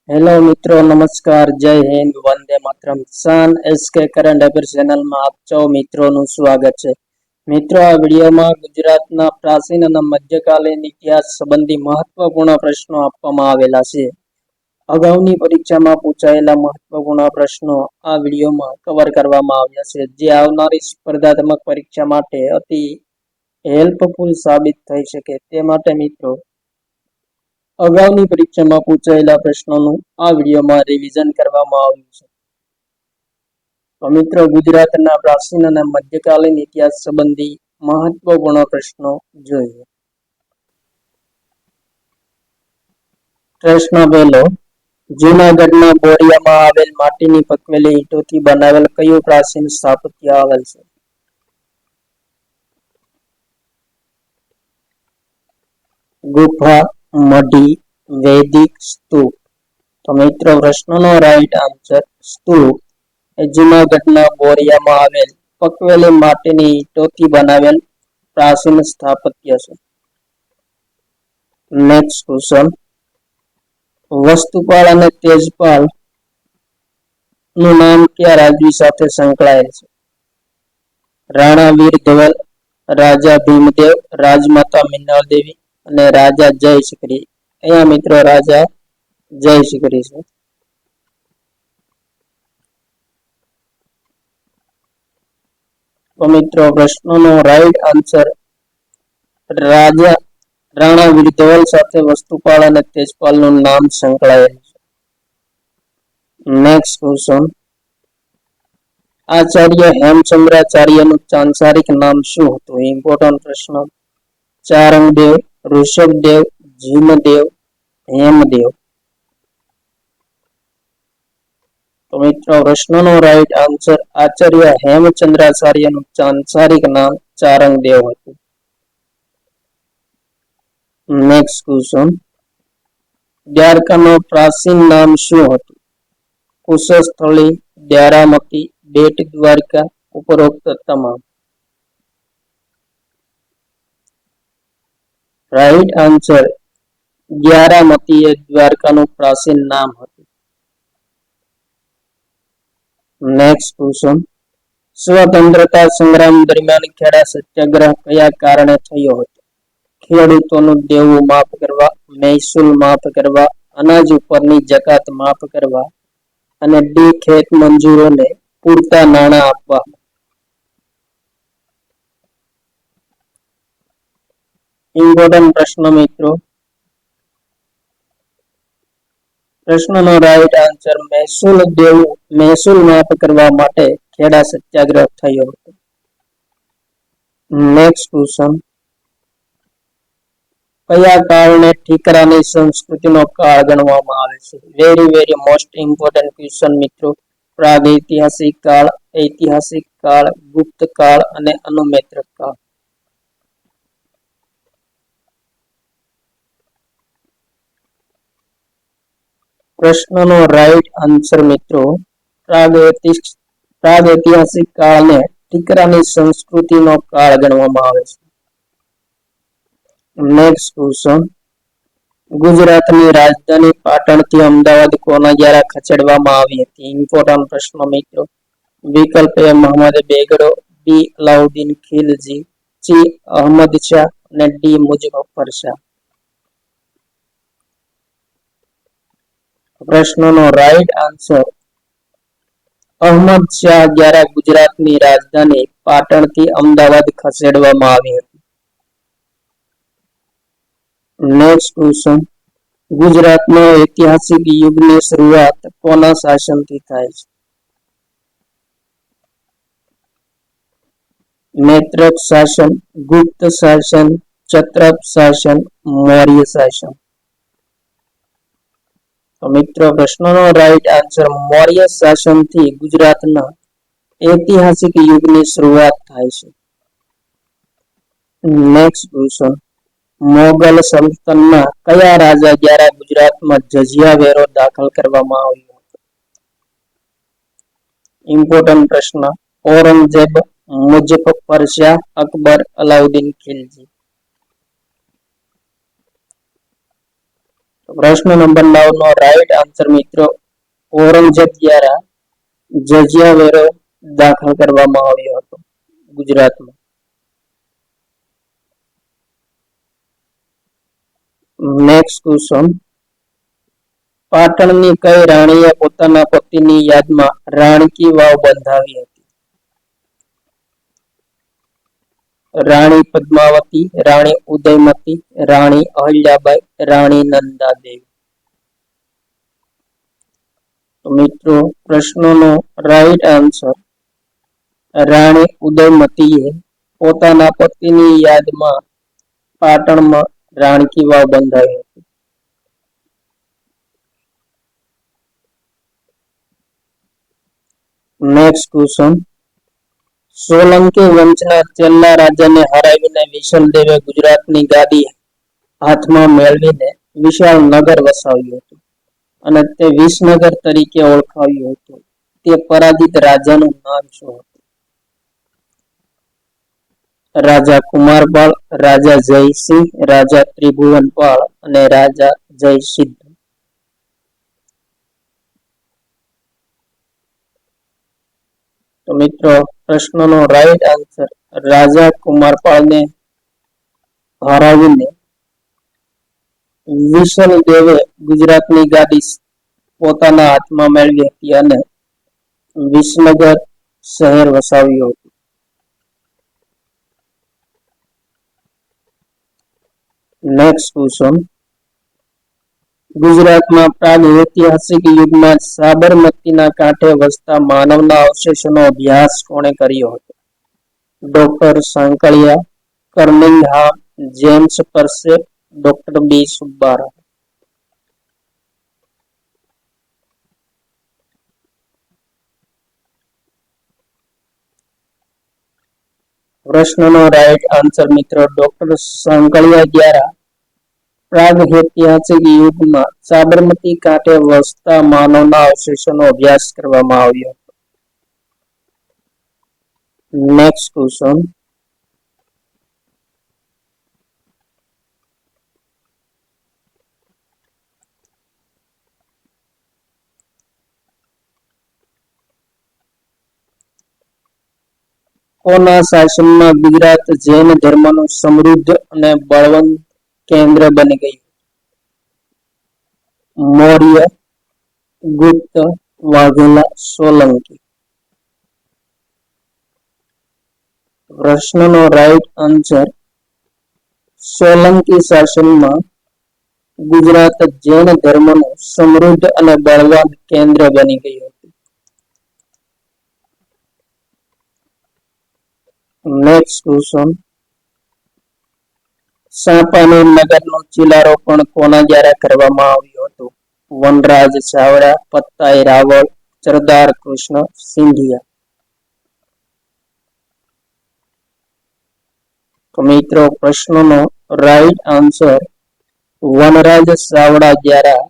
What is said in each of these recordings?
Hello મિત્રો, નમસ્કાર, જય હિન્દ, વંદે માતરમ. કિસાન એસકે કરંટ અફેર ચેનલમાં આપ સૌ મિત્રોનું સ્વાગત છે. મિત્રો, આ વિડીયોમાં ગુજરાતના પ્રાચીન અને મધ્યકાલીન ઇતિહાસ સંબંધી મહત્વપૂર્ણ પ્રશ્નો આપવામાં આવેલા છે. અગાઉની પરીક્ષામાં પૂછાયેલા મહત્વપૂર્ણ પ્રશ્નો આ વિડીયોમાં કવર કરવામાં આવ્યા છે, જે આવનારી સ્પર્ધાત્મક પરીક્ષા માટે અતિ હેલ્પફુલ સાબિત થઈ શકે. તે માટે મિત્રો અગાઉની પરીક્ષામાં પૂછાયેલા પ્રશ્નોનું આ વિડીયોમાં રિવિઝન કરવામાં આવ્યું છે. તો મિત્રો, ગુજરાતના પ્રાચીન અને મધ્યકાલીન ઇતિહાસ સંબંધી મહત્વપૂર્ણ પ્રશ્નો જોઈએ. પ્રશ્ન પહેલો, જૂનાગઢના બોરિયામાં આવેલ માટીની પકવેલી ઈંટોથી બનાવેલ કયું પ્રાચીન સ્થાપત્ય આવેલ છે? ગુફા, મઢી, વૈદિક, સ્તૂપ. તો મિત્રો, પ્રશ્નનો રાઈટ આન્સર સ્તૂપ એ જૂનાગઢના બોરિયામાં આવેલ પકવેલી માટીની ઈંટોથી બનાવેલ પ્રાચીન સ્થાપત્ય છે. નેક્સ્ટ ક્વેશ્ચન, વસ્તુપાલ અને તેજપાલ નું નામ કયા રાજવી સાથે સંકળાયેલ છે? રાણા વીર ધવલ, રાજા ભીમદેવ, રાજમાતા મિનળદેવી અને રાજા જયશિખરી. અહીંયા મિત્રો રાજા જયશિખરી છે. તો મિત્રો, પ્રશ્નનો રાઈટ આન્સર રાણા વીર ધવલ સાથે વસ્તુપાલ અને તેજપાલ નું નામ સંકળાયેલ છે. નેક્સ્ટ ક્વેશ્ચન, આચાર્ય હેમચંદ્રાચાર્યનું ચાંસારિક નામ શું હતું? ઇમ્પોર્ટન્ટ પ્રશ્ન. ચારંગદેવ, ઋષભદેવ, જીમદેવ, હેમદેવ. તો મિત્રો, પ્રશ્નનો રાઈટ આન્સર આચાર્ય હેમચંદ્રાચાર્યનું ચાંસારિક નામ ચારંગદેવ હતું. નેક્સ્ટ ક્વેશ્ચન, દ્વારકાનું પ્રાચીન નામ શું હતું? કુશસ્થળી, દ્વારામતી, બેટ દ્વારકા, ઉપરોક્ત તમામ. રાઈટ આન્સર દ્વારામતી એ દ્વારકાનું પ્રાચીન નામ હતું. નેક્સ્ટ ક્વેશ્ચન, સ્વતંત્રતા સંગ્રામ દરમિયાન ખેડા સત્યાગ્રહ કયા કારણે થયો હતો? ખેડૂતોનું દેવું માફ કરવા, મહેસૂલ માફ કરવા, અનાજ ઉપરની જકાત માફ કરવા અને ડી ખેત મજૂરોને પૂરતા નાણાં આપવા. ઇમ્પોર્ટન્ટ પ્રશ્ન મિત્રો. પ્રશ્નનો રાઈટ આન્સર મહેસૂલ માફ કરવા માટે ખેડા સત્યાગ્રહ થયો હતો. નેક્સ્ટ ક્વેશ્ચન, કયા કાળને ઠીકરાની સંસ્કૃતિનો કાળ ગણવામાં આવે છે? વેરી મોસ્ટ ઇમ્પોર્ટન્ટ ક્વેશ્ચન મિત્રો. પ્રાગૈતિહાસિક કાળ, ઐતિહાસિક કાળ, ગુપ્ત કાળ અને અનુમેત્રક કાળ. પ્રશ્નનો રાઈટ આન્સર મિત્રો પ્રાગૈતિહાસિક કાળને ઠીકરાની સંસ્કૃતિનો કાળ ગણવામાં આવે છે. નેક્સ્ટ ક્વેશ્ચન, ગુજરાતની રાજધાની પાટણથી અમદાવાદ કોના દ્વારા ખસેડવામાં આવી હતી? ઇમ્પોર્ટન્ટ પ્રશ્ન મિત્રો. વિકલ્પ એ મોહમ્મદ બેગડો, બી અલાઉદ્દીન ખિલજી, સી અહમદ શાહ અને ડી મુઝફ્ફર શાહ. પ્રશ્નનો રાઈટ આન્સર અહમદ શાહ દ્વારા ગુજરાતની રાજધાની પાટણથી અમદાવાદ ખસેડવામાં આવી હતી. નેક્સ્ટ ક્વેશ્ચન, ગુજરાતનો ઐતિહાસિક યુગની શરૂઆત કોના શાસનથી થાય છે? મૈત્રક શાસન, ગુપ્ત શાસન, ક્ષત્રપ શાસન, મૌર્ય શાસન. તો મિત્રો, પ્રશ્નનો રાઈટ આન્સર મૌર્ય શાસનથી ગુજરાતના ઐતિહાસિક યુગની શરૂઆત થાય છે. નેક્સ્ટ ક્વેશ્ચન, મોગલ સલ્તનતના કયા રાજા દ્વારા ગુજરાતમાં જજિયા વેરો દાખલ કરવામાં આવ્યો હતો? ઇમ્પોર્ટન્ટ પ્રશ્ન. ઔરંગઝેબ, મુઝફ્ફર શાહ, અકબર, અલાઉદ્દીન ખિલજી. પ્રશ્ન નંબર 9 નો રાઈટ આન્સર મિત્રો ઔરંગઝેબ દ્વારા જજિયા વેરો દાખલ કરવામાં આવ્યો હતો ગુજરાતમાં. નેક્સ્ટ ક્વેશ્ચન, પાટણની કઈ રાણીએ પોતાના પતિની યાદમાં રાણકી વાવ બંધાવી હતી? રાણી પદ્માવતી, રાણી ઉદયમતી, રાણી અહલ્યાબાઈ, રાણી નંદાદેવી. તો મિત્રો પ્રશ્નનો રાઈટ આન્સર રાણી ઉદયમતીએ પોતાના પતિની યાદમાં પાટણમાં રાણકી વાવ બંધાવી હતી. નેક્સ્ટ ક્વેશ્ચન, સોલંકી વંશના છેલ્લા રાજાને હરાવીને વિશલદેવે ગુજરાતની ગાદી હાથમાં મેળવીને વિશાળ નગર વસાવ્યું હતું અને તે વિસનગર તરીકે ઓળખાવ્યું હતું. તે પરાજિત રાજાનું નામ શું હતું? રાજા કુમારપાળ, રાજા જયસિંહ, રાજા ત્રિભુવનપાળ અને રાજા જયસિદ્ધ. તો મિત્રો પ્રશ્નનો રાઈટ આન્સર રાજા કુમારપાળને હરાવીને વિશલદેવે ગુજરાતની ગાદી પોતાના હાથમાં મેળવી હતી અને વિસનગર શહેર વસાવ્યું હતું. નેક્સ્ટ ક્વેશ્ચન, ગુજરાતમાં પ્રાગૈતિહાસિક યુગમાં સાબરમતીના કાંઠે વસતા માનવના અવશેષોનો અભ્યાસ કોણે કર્યો હતો? ડોક્ટર સાંકળિયા, કર્નિંગહામ, James Prinsep, doctor B Subbarao. પ્રશ્નનો રાઈટ આન્સર મિત્રો ડોક્ટર સાંકળિયા દ્વારા પ્રાગૈતિહાસિક યુગમાં સાબરમતી કાંઠે વસતા માનવના અવશેષોનો અભ્યાસ કરવામાં આવ્યો હતો. નેક્સ્ટ ક્વેશ્ચન, કોના શાસનમાં ગુજરાત જૈન ધર્મનું સમૃદ્ધ અને બળવંત કેન્દ્ર બની ગયું? મૌર્ય, ગુપ્ત, વાઘેલા, સોલંકી. પ્રશ્નનો રાઈટ આન્સર સોલંકી શાસનમાં ગુજરાત જૈન ધર્મનું સમૃદ્ધ અને બળવાન કેન્દ્ર બની ગયું હતું. નેક્સ્ટ ક્વેશ્ચન, સાપાનેર નગરનું ચિલારોપણ કોના દ્વારા કરવામાં આવ્યું હતું? વનરાજ ચાવડા, પત્તાઈ રાવળ, સરદાર કૃષ્ણ સિંધિયા. તો મિત્રો પ્રશ્નનો રાઈટ આન્સર વનરાજ ચાવડા દ્વારા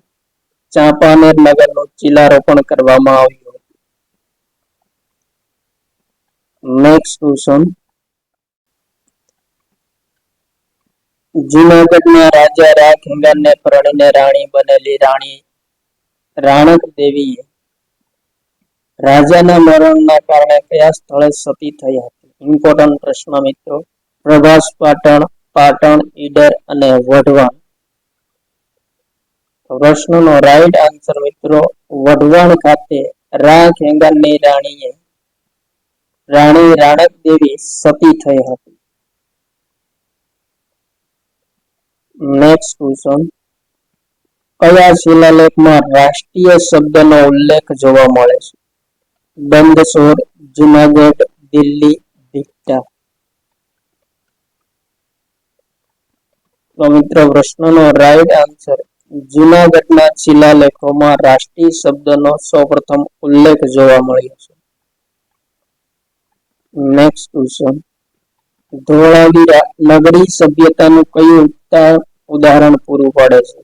ચાંપાનેર નગરનું ચિલારોપણ કરવામાં આવ્યું હતું. નેક્સ્ટ ક્વેશ્ચન, જૂનાગઢના રાજા રાખેંગારને પરણીને રાણી બનેલી રાણી રાણક દેવીએ રાજાના મરણના કારણે કયા સ્થળે સતી થઈ હતી? ઇમ્પોર્ટન્ટ પ્રશ્ન મિત્રો. પ્રભાસ પાટણ, પાટણ, ઈડર અને વઢવાણ. પ્રશ્નનો રાઈટ આન્સર મિત્રો વઢવાણ ખાતે રાખેંગારની રાણી રાણક દેવી સતી થઈ હતી. નેક્સ્ટ ક્વેશ્ચન, કયા શિલાલેખમાં રાષ્ટ્રીય શબ્દનો ઉલ્લેખ જોવા મળે છે? દંડસોર, જૂનાગઢ, દિલ્હી, ભીટા. તો મિત્રો પ્રશ્નનો રાઈટ આન્સર જૂનાગઢના શિલાલેખોમાં રાષ્ટ્રીય શબ્દનો સૌપ્રથમ ઉલ્લેખ જોવા મળ્યો છે. નેક્સ્ટ ક્વેશ્ચન, ધોળાવીરા નગરી સભ્યતાનું કયું ઉદાહરણ પૂરું પાડે છે?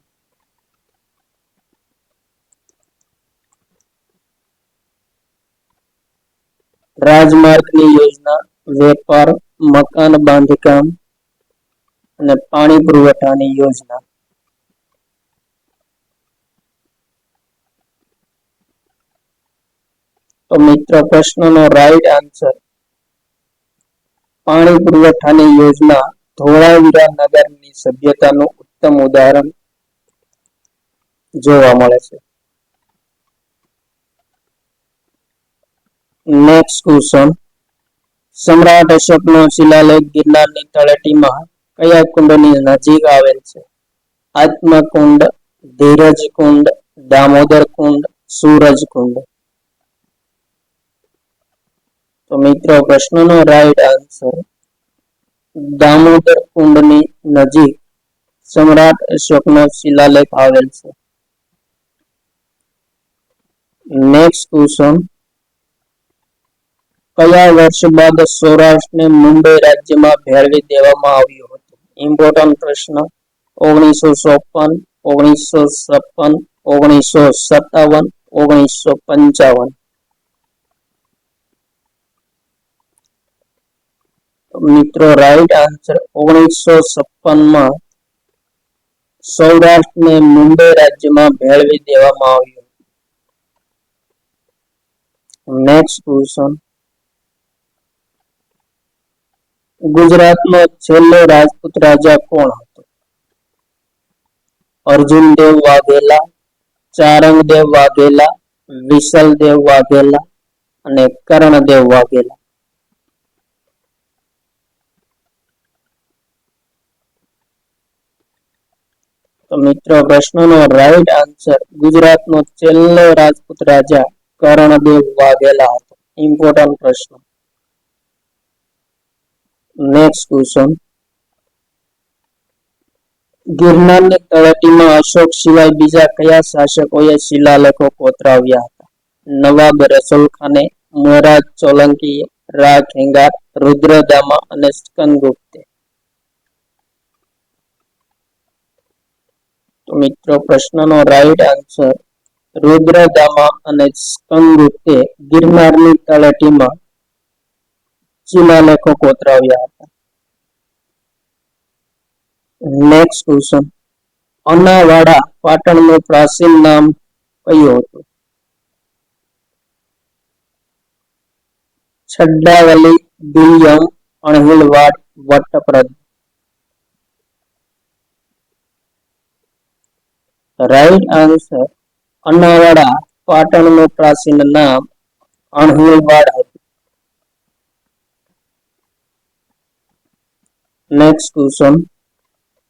રાજમાર્ગની યોજના, વેપાર, મકાન બાંધકામ અને પાણી પુરવઠાની યોજના. તો મિત્રો પ્રશ્નનો રાઈટ આન્સર પાણી પુરવઠાની યોજના ધોળાવીરા નગરની સભ્યતાનું ઉત્તમ ઉદાહરણ જોવા મળે છે. નેક્સ્ટ ક્વેશ્ચન, સમ્રાટ અશોકનો શિલાલેખ ગિરનારની તળેટીમાં કયા કુંડની નજીક આવેલ છે? આત્મકુંડ, ધીરજ કુંડ, દામોદર કુંડ, સૂરજ કુંડ. તો મિત્રો પ્રશ્નનો રાઈટ આન્સર દામોદર કુંડની નજીક સમ્રાટ અશોકનો શિલાલેખ આવેલ છે. નેક્સ્ટ ક્વેશ્ચન, કયા વર્ષ બાદ સૌરાષ્ટ્રને મુંબઈ રાજ્યમાં ભેળવી દેવામાં આવ્યું હતું? ઇમ્પોર્ટન્ટ પ્રશ્ન. 1954, 1956, 1957, 1955. મિત્રો રાઈટ આન્સર 1956 સૌરાષ્ટ્રને મુંબઈ રાજ્યમાં ભેળવી દેવામાં આવ્યું. નેક્સ્ટ ક્વેશ્ચન, ગુજરાતનો છેલ્લો રાજપૂત રાજા કોણ હતો? અર્જુનદેવ વાઘેલા, ચારંગદેવ વાઘેલા, વિશલદેવ વાઘેલા અને કર્ણદેવ વાઘેલા. તો મિત્રો પ્રશ્નનો રાઈટ આન્સર ગુજરાતનો છેલ્લો રાજપૂત રાજા કર્ણદેવ વાઘેલા હતો. ઇમ્પોર્ટન્ટ પ્રશ્ન. નેક્સ્ટ ક્વેશ્ચન, ગિરનારની તળેટીમાં અશોક સિવાય બીજા કયા શાસકોએ શિલાલેખો કોતરાવ્યા હતા? નવાબ રસુલખાને, મહારાજ સોલંકીએ, રા ખેંગાર, રુદ્રદામા અને સ્કંદગુપ્તે. તો મિત્રો પ્રશ્નનો રાઈટ આન્સર રુદ્રદામા અને સ્કંદગુપ્તે ગિરનારની તળેટીમાં શિલાલેખો કોતરાવ્યા હતા. નેક્સ્ટ ક્વેશ્ચન, અનાવાડા પાટણનું પ્રાચીન નામ કયું હતું? છડ્ડાવલી, દુલ્યમ, અણહિલવાડ, વટપ્રદ. રાઈટ આન્સર અનાવાડા પાટણનું પ્રાચીન નામ અણહિલવાડ હતું. નેક્સ્ટ ક્વેશ્ચન,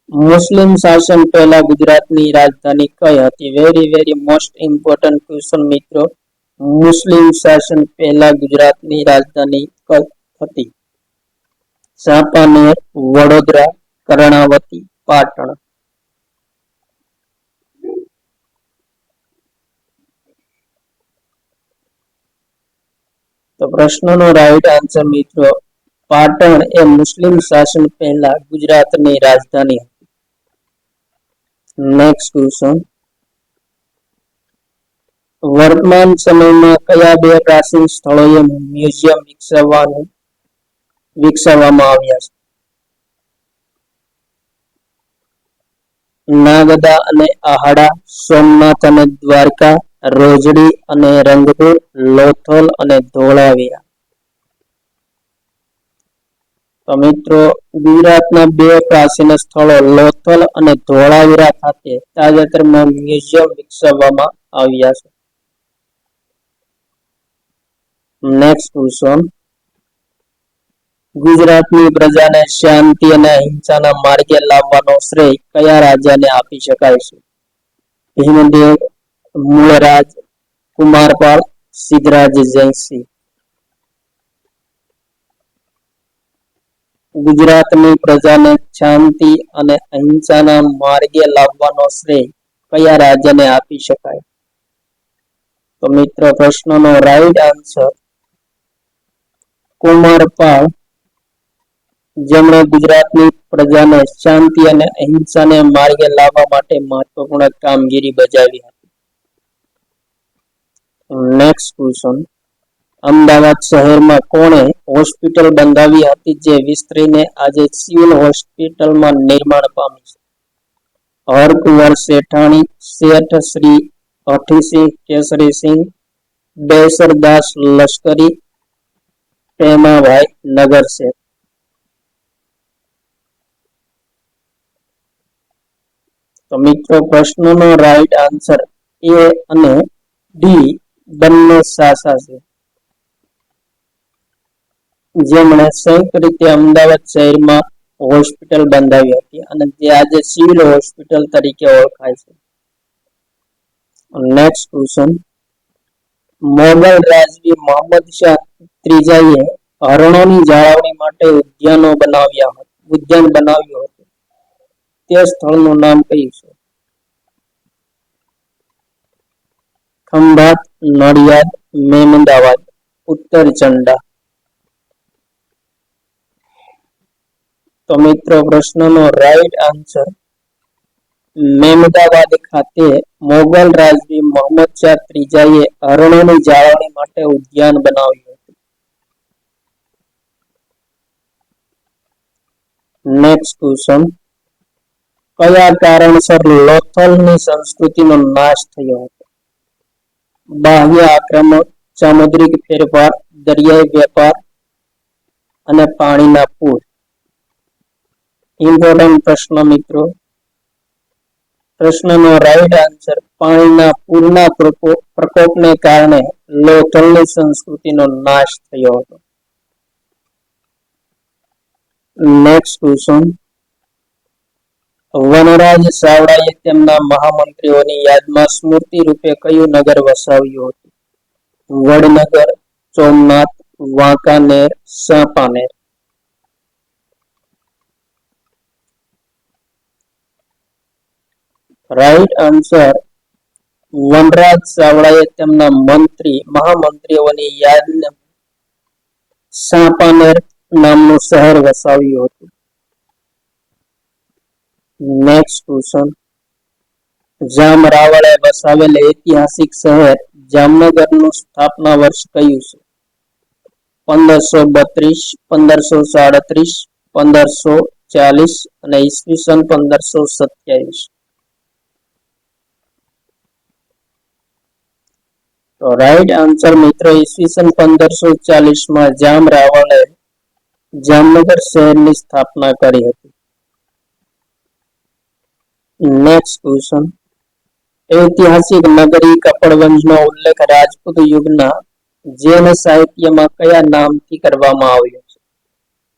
મુસ્લિમ શાસન પહેલા ગુજરાતની રાજધાની કઈ હતી? વેરી મોસ્ટ ઇમ્પોર્ટન્ટ ક્વેશ્ચન મિત્રો. મુસ્લિમ શાસન પહેલા ગુજરાતની રાજધાની કઈ હતી? ચાંપાનેર, વડોદરા, કર્ણાવતી, પાટણ. તો પ્રશ્નનો રાઈટ આન્સર મિત્રો પાટણ એ મુસ્લિમ શાસન પહેલા ગુજરાતની રાજધાની હતી. નેક્સ્ટ ક્વેશ્ચન, વર્તમાન સમયમાં કયા બે પ્રાચીન સ્થળોએ મ્યુઝિયમ વિકસાવવામાં આવ્યા છે? નાગદા અને આહડા, સોમનાથ અને દ્વારકા, રોજડી અને રંગપુર, લોથલ અને ધોળાવીરા. તો મિત્રો ગુજરાતના બે પ્રાચીન સ્થળો લોથલ અને ધોળાવીરા ખાતે તાજેતરમાં મ્યુઝિયમ વિકસાવવામાં આવ્યા છે. નેક્સ્ટ ક્વેશ્ચન, ગુજરાતની પ્રજાને શાંતિ અને અહિંસાના માર્ગે લાવવાનો શ્રેય કયા રાજાને આપી શકાય છે? ભીમદેવ, મૂળરાજ, કુમારપાળ, સિદ્ધરાજ જયસિંહ. ગુજરાતની પ્રજાને શાંતિ અને અહિંસાના માર્ગે લાવવાનો શ્રેય કયા રાજાને આપી શકાય? તો મિત્રો પ્રશ્નનો રાઈટ આન્સર કુમારપાળ, જેમણે ગુજરાતની પ્રજાને શાંતિ અને અહિંસાને માર્ગે લાવવા માટે મહત્વપૂર્ણ કામગીરી બજાવી હતી. નેક્સ્ટ ક્વેશ્ચન, અમદાવાદ શહેરમાં કોણે હોસ્પિટલ બંધાવી હતી જે વિસ્તરીને આજે સિવિલ હોસ્પિટલમાં નિર્માણ પામી છે? હરકુંવર શેઠાણી, શેઠ શ્રી અઠીસિંહ કેસરીસિંહ, બેસરદાસ લશ્કરી, પ્રેમાભાઈ નગરસેઠ. તો મિત્રો પ્રશ્નનો રાઈટ આન્સર એ અને ડી બંને સાચા છે. જેમણે સંયુક્ત રીતે અમદાવાદ શહેરમાં હોસ્પિટલ બંધાવી હતી અને જે આજે સિવિલ હોસ્પિટલ તરીકે ઓળખાય છે. નેક્સ્ટ ક્વેશ્ચન, મોગલ રાજવી મોહમ્મદ શાહ ત્રીજાએ હરણોની જાળવણી માટે ઉદ્યાન બનાવ્યું હતું. તે સ્થળનું નામ કયું છે? ખંભાત, નડિયાદ, મેમદાવાદ, ઉત્તર ચંડા. તો મિત્રો પ્રશ્નનો રાઈટ આન્સર મેમદાવાદ ખાતે મોગલ રાજવી મોહમ્મદ શાહ ત્રીજાએ હરણોની જાળવણી માટે ઉદ્યાન બનાવ્યું હતું. નેક્સ્ટ ક્વેશ્ચન, કયા કારણસર લોથલની સંસ્કૃતિનો નાશ થયો હતો? બાહ્ય આક્રમણ, સામુદ્રિક ફેરફાર, દરિયાઈ વેપાર અને પાણીના પૂર. ઇમ્પોર્ટન્ટ પ્રશ્ન મિત્રો. પ્રશ્નનો રાઈટ આન્સર પાણીના પૂરના પ્રકોપને કારણે લોથલની સંસ્કૃતિનો નાશ થયો હતો. નેક્સ્ટ ક્વેશ્ચન, વનરાજ ચાવડાએ તેમના મહામંત્રીઓની યાદમાં સ્મૃતિ રૂપે કયું નગર વસાવ્યું હતું? વડનગર, સોમનાથ, વાંકાનેર, ચાંપાનેર. રાઈટ આન્સર વનરાજ ચાવડાએ તેમના મહામંત્રીઓની યાદમાં ચાંપાનેર નામનું શહેર વસાવ્યું હતું. નેક્સ્ટ ક્વેશ્ચન, જામ રાવળે વસાવેલ ઐતિહાસિક શહેર જામનગરનું સ્થાપના વર્ષ કયું છે? 1532, 1537, 1540 અને ઈસવીસન 1527. તો રાઈટ આન્સર મિત્રો ઈસવીસન 1540 જામ રાવળે જામનગર શહેરની સ્થાપના કરી હતી. નેક્સ્ટ ક્વેશ્ચન, ઐતિહાસિક નગરી કપડવંજનો ઉલ્લેખ રાજપૂત યુગના જૈન સાહિત્યમાં કયા નામથી કરવામાં આવ્યો છે?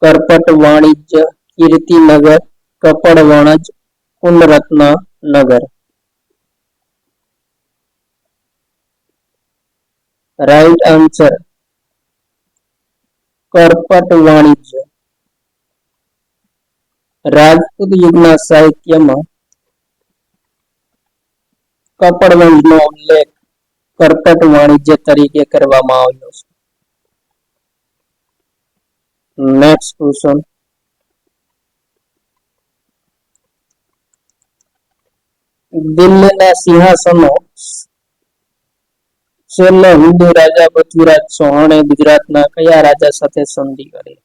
કરપટ વાણિજ્ય, કીર્તિનગર, કપડવણજ, કુંડરત્ન નગર. રાઈટ આન્સર કરપટ વાણિજ્ય. રાજપૂત યુગના સાહિત્યમાં કપડવંજનો ઉલ્લેખ કરપટ વાણિજ્ય તરીકે કરવામાં આવ્યો છે. નેક્સ્ટ ક્વેશ્ચન, દિલ્હીના સિંહાસનો છેલ્લો હિન્દુ રાજા પૃથ્વીરાજ ચૌહાણે ગુજરાતના કયા રાજા સાથે સંધિ કરી?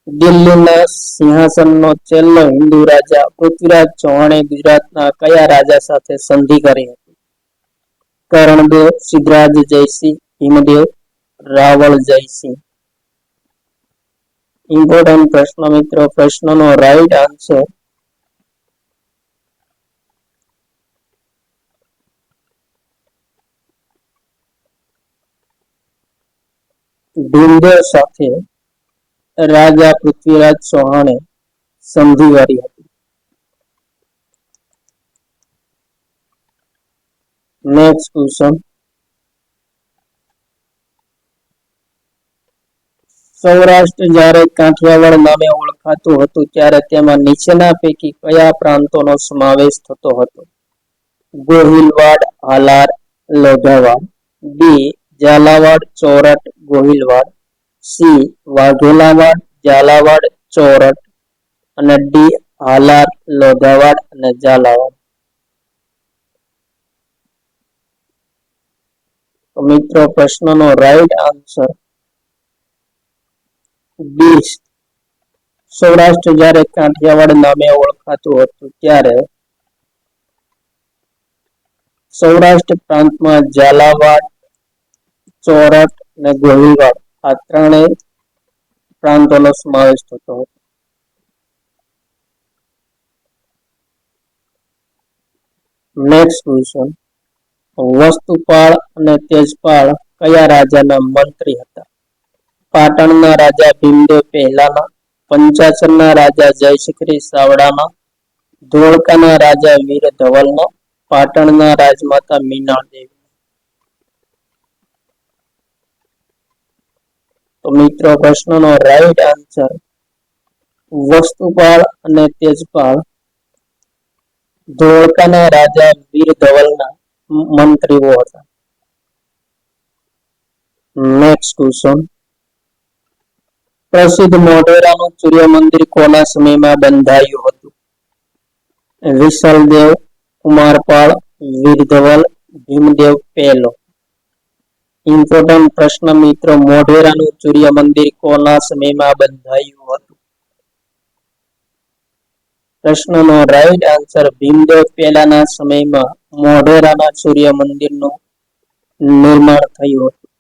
દિલ્હીના સિંહાસનનો છેલ્લો હિન્દુ રાજા પૃથ્વીરાજ ચૌહાણે ગુજરાતના કયા રાજા સાથે સંધિ કરી હતી? કરણદેવ, સિદ્ધરાજ જયસિંહ, ભીમદેવ, રાવળ જયસિંહ. ઇમ્પોર્ટન્ટ પ્રશ્ન મિત્રો. પ્રશ્નનો રાઈટ આન્સર ભીમદેવ સાથે રાજા પૃથ્વીરાજ ચૌહાણે સંધિ કરી હતી. નેક્સ્ટ ક્વેશ્ચન, સૌરાષ્ટ્ર જ્યારે કાઠિયાવાડ નામે ઓળખાતું હતું ત્યારે તેમાં નીચેના પૈકી કયા પ્રાંતોનો સમાવેશ થતો હતો? ગોહિલવાડ, હાલાર, લોધાવાડ. બી ઝાલાવાડ, ચોરઠ, ગોહિલવાડ. સી વાઘેલાવાડ, ઝાલાવાડ, ચોરઠ અને ડી હાલાર, લોધાવાડ અને ઝાલાવાડ. તો મિત્રો પ્રશ્નનો રાઈટ આન્સર બી સૌરાષ્ટ્ર જ્યારે કાઠિયાવાડ નામે ઓળખાતું હતું ત્યારે સૌરાષ્ટ્ર પ્રાંતમાં ઝાલાવાડ, ચોરઠ અને ગોહિલવાડ આ ત્રણેય પ્રાંતોનો સમાવેશ થતો હતો. નેક્સ્ટ ક્વેશ્ચન, વસ્તુપાળ અને તેજપાળ કયા રાજાના મંત્રી હતા? પાટણના રાજા ભીમદેવ પહેલાના, પંચાસરના રાજા જયશિખરી સાવડાના, ધોળકાના રાજા વીર ધવલના, પાટણના રાજમાતા મીનાદેવી. તો મિત્રો પ્રશ્નનો રાઈટ આન્સર વસ્તુપાળ અને તેજપાળ ધોળકાના રાજા વીર ધવલના મંત્રીઓ હતા. નેક્સ્ટ ક્વેશ્ચન, પ્રસિદ્ધ મોઢેરાનું સૂર્ય મંદિર કોના સમયમાં બંધાયું હતું? વિસલદેવ, કુમારપાળ, વીરધવલ, ભીમદેવ પહેલો. ઇમ્પોર્ટન્ટ પ્રશ્ન મિત્રો, મોઢેરાનું સૂર્ય મંદિર કોના સમયમાં બંધાયું હતું? પ્રશ્નનો રાઈટ આન્સર ભીમદેવ પહેલાના સમયમાં મોઢેરાના સૂર્ય મંદિરનું નિર્માણ થયું હતું.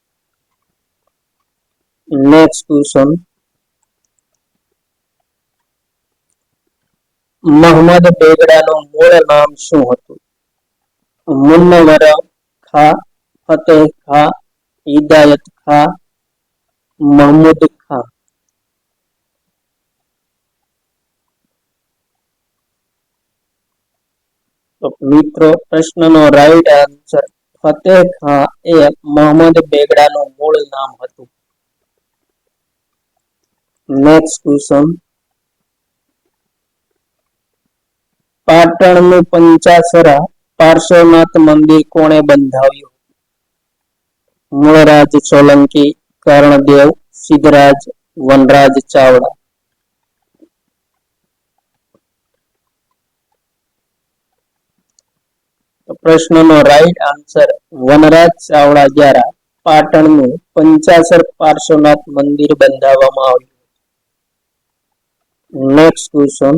નેક્સ્ટ ક્વેશ્ચન, મોહમ્મદ બેગડાનું મૂળ નામ શું હતું? મુન્નવર ખા, ફતેહ ખા, હિદાયત ખા, મહમૂદ ખા. તો મિત્રો પ્રશ્નનો રાઈટ આન્સર ફતેહ ખા એ મોહમ્મદ બેગડાનું મૂળ નામ હતું. નેક્સ્ટ ક્વેશ્ચન, પાટણનું પંચાસરા પાર્શ્વનાથ મંદિર કોણે બંધાવ્યું? મૂળરાજ સોલંકી, કર્ણદેવ, સિદ્ધરાજ, વનરાજ ચાવડા. પ્રશ્નનો રાઈટ આન્સર વનરાજ ચાવડા દ્વારા પાટણનું પંચાસર પાર્શ્વનાથ મંદિર બંધાવવામાં આવ્યું. નેક્સ્ટ ક્વેશ્ચન,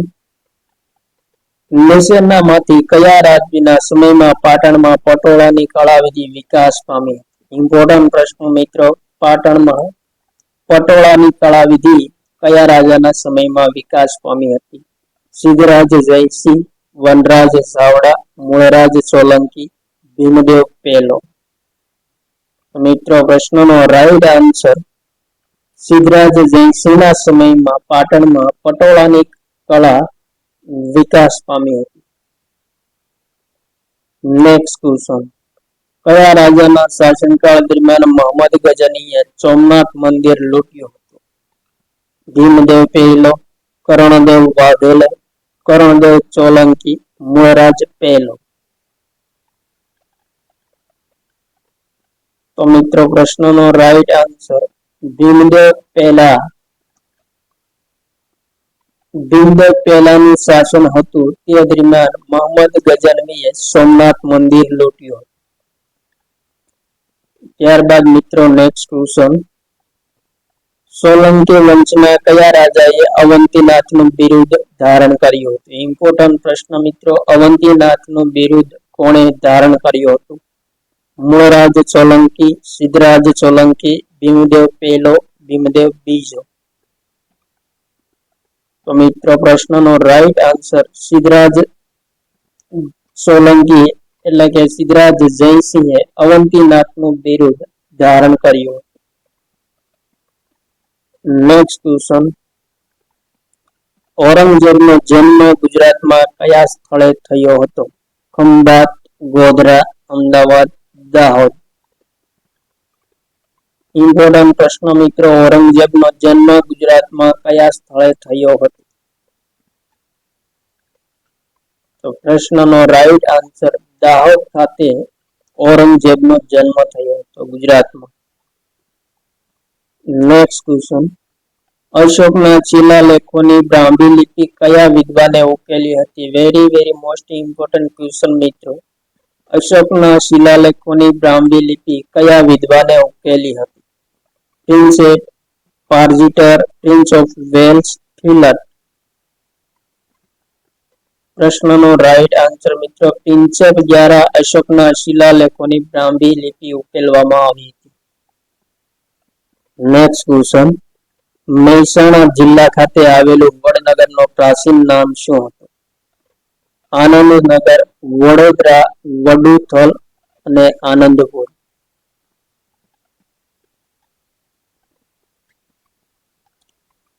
નીચેનામાંથી કયા રાજ્યના સમયમાં પાટણમાં પટોળાની કળાવિધિ વિકાસ પામી? ઇમ્પોર્ટન્ટ પ્રશ્ન મિત્રો, પાટણમાં પટોળાની કળાવિધિ કયા રાજાના સમયમાં વિકાસ પામી હતી? સિદ્ધરાજ જયસિંહ, વનરાજ ચાવડા, મૂળરાજ સોલંકી, ભીમદેવ પહેલો. મિત્રો પ્રશ્નનો રાઈટ આન્સર સિદ્ધરાજ જયસિંહના સમયમાં પાટણમાં પટોળાની કળા વિકાસ પામી હતી. નેક્સ્ટ ક્વેશ્ચન, કયા રાજાના શાસનકાળ દરમિયાન મોહમ્મદ ગજનીએ સોમનાથ મંદિર લૂંટ્યું હતું? ભીમદેવ પહેલો, કર્ણદેવ વાઘેલો, કર્ણદેવ સોલંકી, મૂળરાજ પહેલો. તો મિત્રો પ્રશ્નનો રાઈટ આન્સર ભીમદેવ પહેલાનું શાસન હતું તે દરમિયાન મોહમ્મદ ગજનવીએ સોમનાથ મંદિર લૂંટ્યું. ત્યારબાદ મિત્રો નેક્સ્ટ ક્વેશ્ચન, સોલંકી વંશના કયા રાજાએ અવંતીનાથનું બિરુદ ધારણ કર્યું હતું? ઇમ્પોર્ટન્ટ પ્રશ્ન મિત્રો, અવંતીનાથનું બિરુદ કોણે ધારણ કર્યું હતું? મૂળરાજ સોલંકી, સિદ્ધરાજ સોલંકી, ભીમદેવ પહેલો, ભીમદેવ બીજો. તો મિત્રો પ્રશ્નનો રાઈટ આન્સર સિદ્ધરાજ સોલંકી એટલે કે સિદ્ધરાજ જયસિંહે અવંતીનાથનું બિરુદ ધારણ કર્યું. નેક્સ્ટ ક્વેશ્ચન, ઔરંગઝેબનો જન્મ ગુજરાતમાં કયા સ્થળે થયો હતો? ખંભાત, ગોધરા, અમદાવાદ, દાહોદ. ઇમ્પોર્ટન્ટ પ્રશ્ન મિત્રો, ઔરંગઝેબનો જન્મ ગુજરાતમાં કયા સ્થળે થયો હતો? તો પ્રશ્નનો રાઈટ આન્સર દાહોદ ખાતે ઔરંગઝેબનો જન્મ થયો હતો ગુજરાતમાં. નેક્સ્ટ ક્વેશ્ચન, અશોકના શિલાલેખોની બ્રાહ્મી લિપિ કયા વિદ્વાને ઉકેલી હતી? વેરી મોસ્ટ ઇમ્પોર્ટન્ટ ક્વેશ્ચન મિત્રો, અશોકના શિલાલેખોની બ્રાહ્મી લિપિ કયા વિદ્વાને ઉકેલી હતી? પ્રિન્સેપ, પાર્જીટર, પ્રિન્સ ઓફ વેલ્સ, ફિલર. પ્રશ્નનો રાઈટ આન્સર મિત્રો પ્રિન્સેપ દ્વારા અશોકના શિલાલેખોની બ્રાહ્મી લિપિ ઉકેલવામાં આવી હતી. નેક્સ્ટ ક્વેશ્ચન, મહેસાણા જિલ્લા ખાતે આવેલું વડનગરનું પ્રાચીન નામ શું હતું? આનંદનગર, વડોદરા, વડુથલ અને આનંદપુર.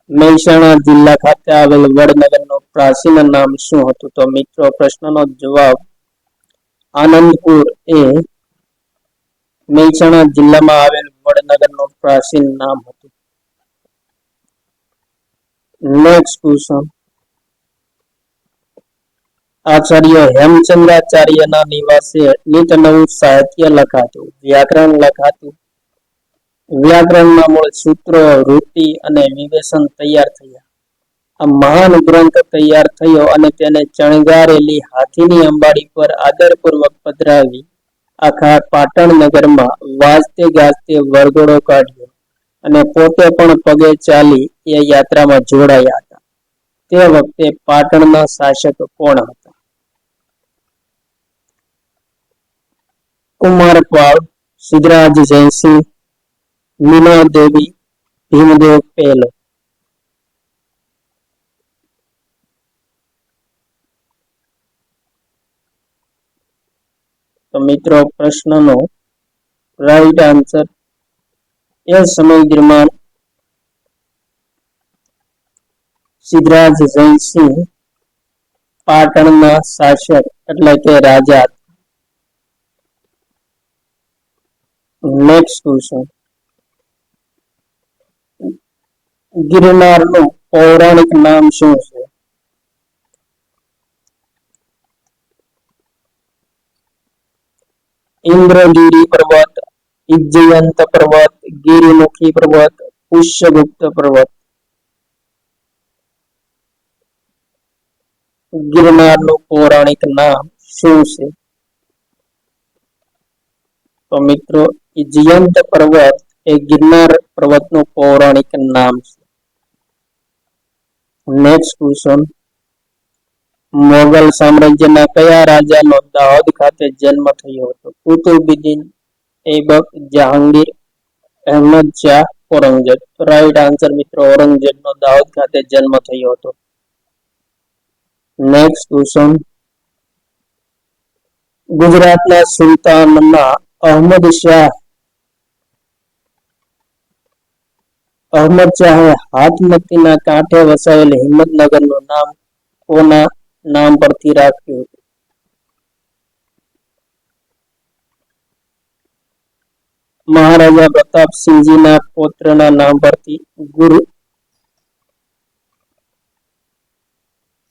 મહેસાણા જિલ્લા ખાતે આવેલ વડનગરનું પ્રાચીન નામ શું હતું? તો મિત્રો પ્રશ્નનો જવાબ આનંદપુર એ મહેસાણા જિલ્લામાં આવેલ વડનગરનું પ્રાચીન નામ હતું. નેક્સ્ટ ક્વેશ્ચન, આચાર્ય હેમચંદ્રાચાર્યના નિવાસે નિત નવું સાહિત્ય લખાતું, વ્યાકરણ લખાતું. વ્યાકરણના મૂળ સૂત્રો, વૃત્તિ અને વિવેચન તૈયાર થયા. આ મહાન ગ્રંથ તૈયાર થયો અને તેને ચણગારેલી હાથીની અંબાડી પર આદરપૂર્વક પધરાવી આખા પાટણ નગરમાં વાજતે ગાજતે વરઘોડો કાઢ્યો અને પોતે પણ પગે ચાલી એ યાત્રામાં જોડાયા હતા. તે વખતે પાટણના શાસક કોણ હતા? કુમારપાળ, સિદ્ધરાજ જયસિંહ, મીનાદેવી, ભીમદેવ પહેલો. તો મિત્રો પ્રશ્નનો રાઈટ આન્સર એ સમય દરમિયાન સિદ્ધરાજ જયસિંહ પાટણના શાસક એટલે કે રાજા. નેક્સ્ટ ક્વેશ્ચન, ગિરનારનું પૌરાણિક નામ શું છે? ઇન્દ્રગીરી પર્વત, ઇજ્જયંત પર્વત, ગિરિમુખી પર્વત, પુષ્યગુપ્ત પર્વત. ગિરનારનું પૌરાણિક નામ શું છે? તો મિત્રો ઇજ્જયંત પર્વત એ ગિરનાર પર્વતનું પૌરાણિક નામ છે. નેક્સ્ટ ક્વેશ્ચન, મોગલ સામ્રાજ્યના કયા રાજાનો દાહોદ ખાતે જન્મ થયો હતો? કુતુબુદ્દીન ઐબક, જહાંગીર, અહેમદ શાહ, ઔરંગઝેબ. રાઈટ આન્સર મિત્રો ઔરંગઝેબનો દાહોદ ખાતે જન્મ થયો હતો. નેક્સ્ટ ક્વેશ્ચન, ગુજરાતના સુલતાનના અહમદ શાહે હાથમતીના કાંઠે વસાવેલ હિંમતનગરનું નામ કોના નામ પરથી રાખ્યું? મહારાજા પ્રતાપસિંહજીના પૌત્રના નામ પરથી.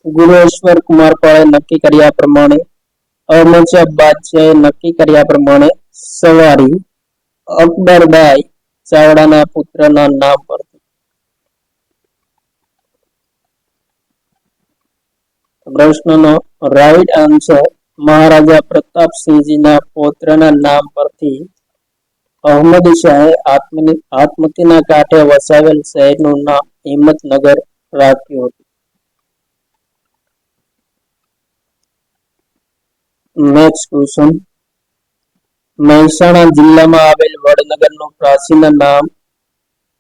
ગુરેશ્વર કુમારપાળે નક્કી કર્યા પ્રમાણે, અહમદ શાહ બાદશાહે નક્કી કર્યા પ્રમાણે, સવારી અકબરબાઈ ચાવડાના પુત્રના નામ પરથી. પ્રશ્નનો રાઈટ આન્સર મહારાજા પ્રતાપસિંહજીના પૌત્રના નામ પરથી અહમદ શાહે હાથમતીના કાંઠે વસાવેલ શહેરનું નામ હિંમતનગર રાખ્યું હતું. નેક્સ્ટ ક્વેશ્ચન, મહેસાણા જિલ્લામાં આવેલ વડનગરનું પ્રાચીન નામ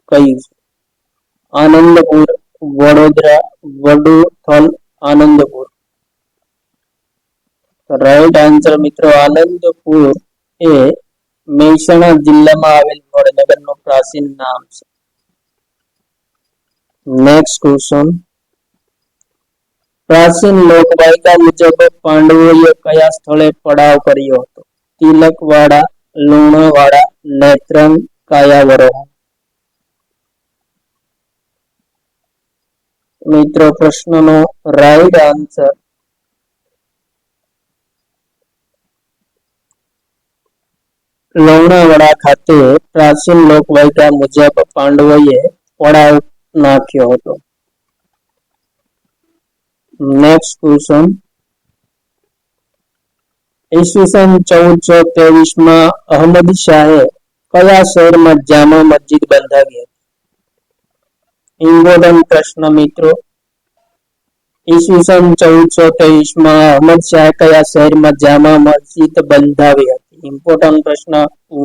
કયું છે? આનંદપુર, વડોદરા, વડુથલ, આનંદપુર. રાઈટ આન્સર મિત્રો આનંદપુર એ મહેસાણા જિલ્લામાં આવેલ વડનગરનું પ્રાચીન નામ છે. નેક્સ્ટ ક્વેશ્ચન, પ્રાચીન લોકવાયકા મુજબ પાંડવોએ કયા સ્થળે પડાવ કર્યો હતો? તિલકવાડા, લુણાવાડા, નેત્રંગ, કાયાવરોહણ. મિત્રો પ્રશ્નનો રાઈટ આન્સર લુણાવાડા ખાતે પ્રાચીન લોકવાયકા મુજબ પાંડવોએ પડાવ નાખ્યો હતો. નેક્સ્ટ ક્વેશ્ચન, ઈસવીસન 1423 અહમદ શાહે કયા શહેરમાં જામા મસ્જિદ બંધાવી હતી? ઇમ્પોર્ટન્ટ પ્રશ્ન મિત્રો. ઈસવીસન 1423 અહમદ શાહે કયા શહેરમાં જામા મસ્જિદ બંધાવી હતી? ઇમ્પોર્ટન્ટ પ્રશ્ન.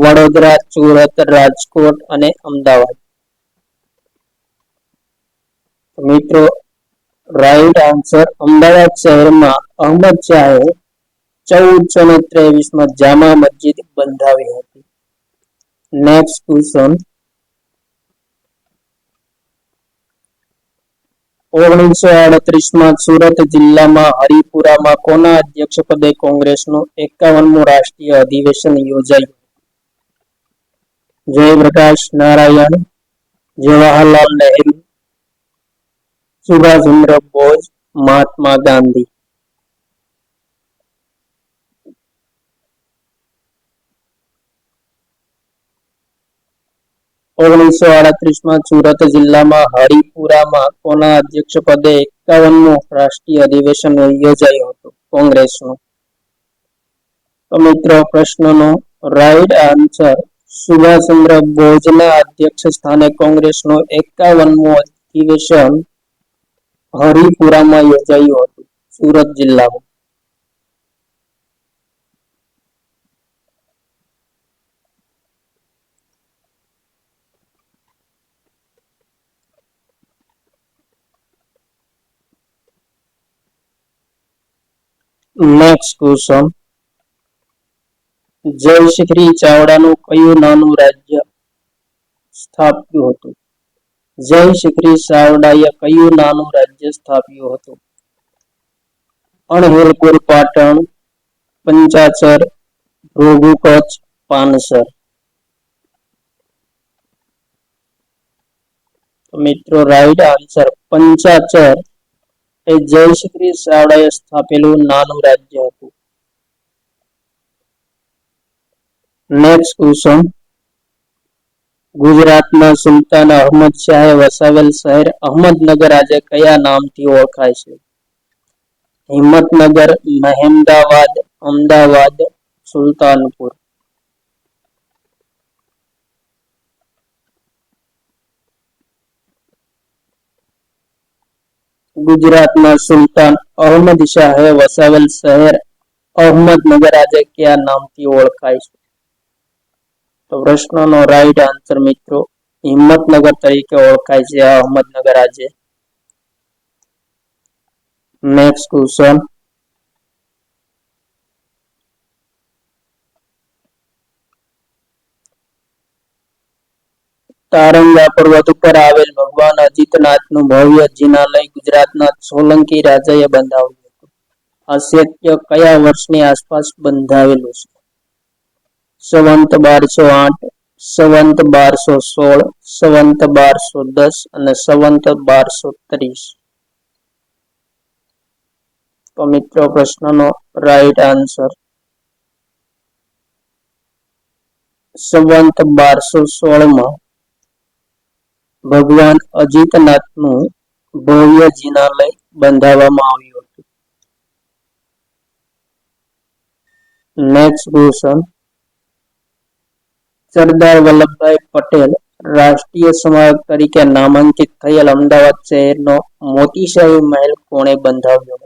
વડોદરા, સુરત, રાજકોટ અને અમદાવાદ. મિત્રો રાઈટ આન્સર, અમદાવાદ શહેરમાં અહમદ શાહે 1423 જામા મસ્જિદ બંધાવી હતી. નેક્સ્ટ ક્વેશ્ચન, 1938 સુરત જિલ્લામાં હરિપુરામાં કોના અધ્યક્ષપદે કોંગ્રેસનું 51મું રાષ્ટ્રીય અધિવેશન યોજાયું? જયપ્રકાશ નારાયણ, જવાહરલાલ નહેરુ, સુભાષચંદ્ર બોઝ, મહાત્મા ગાંધી. 1938 સુરત જિલ્લામાં હરિપુરામાં કોના અધ્યક્ષપદે 51મું રાષ્ટ્રીય અધિવેશન યોજાયું હતું? કોંગ્રેસનું. તો મિત્રો પ્રશ્નનો રાઈટ આન્સર, સુભાષચંદ્ર બોઝના અધ્યક્ષ સ્થાને કોંગ્રેસનું 51મું અધિવેશન હરિપુરામાં યોજાયું હતું, સુરત જિલ્લામાં. નેક્સ્ટ ક્વેશ્ચન, જયશ્રી ચાવડાનું કયું નાનું રાજ્ય સ્થાપ્યું હતું? જયશ્રી ચાવડાએ કયું નાનું રાજ્ય સ્થાપ્યું હતું? અણહિલપુર, પાટણ, પંચાચર, ભૃગુ કચ્છ, પાનસર. મિત્રો રાઈટ આન્સર, પંચાચર એ જયશ્રી ચાવડાએ સ્થાપેલું નાનું રાજ્ય હતું. નેક્સ્ટ ક્વેશ્ચન, ગુજરાતના સુલતાન અહમદ શાહે વસાવેલ શહેર અહમદનગર આજે કયા નામથી ઓળખાય છે? હિંમતનગર, મહેમદાવાદ, અમદાવાદ, સુલતાનપુર. ગુજરાતના સુલતાન અહમદ શાહે વસાવેલ શહેર અહમદનગર આજે કયા નામથી ઓળખાય છે? તો પ્રશ્નનો રાઈટ આન્સર મિત્રો, હિંમતનગર તરીકે ઓળખાય છે અહમદનગર આજે. નેક્સ્ટ ક્વેશ્ચન, તારંગા પર્વત ઉપર આવેલ ભગવાન અજીતનાથનું ભવ્ય જિનાલય ગુજરાતના સોલંકી રાજાએ બંધાવ્યું હતું. આ ચૈત્ય કયા વર્ષની આસપાસ બંધાવેલું છે? સંવંત 1208, સંવંત 1216, સંવંત 1210 અને સંવંત 1230. તો મિત્રો પ્રશ્નનો રાઈટ આન્સર, સંવંત 1216 ભગવાન અજીતનાથનું ભવ્ય જિનાલય બંધાવવામાં આવ્યું હતું. નેક્સ્ટ ક્વેશ્ચન, સરદાર વલ્લભભાઈ પટેલ રાષ્ટ્રીય સ્મારક તરીકે નામાંકિત થયેલ અમદાવાદ શહેરનો મોતીશાહી મહેલ કોણે બંધાવ્યો?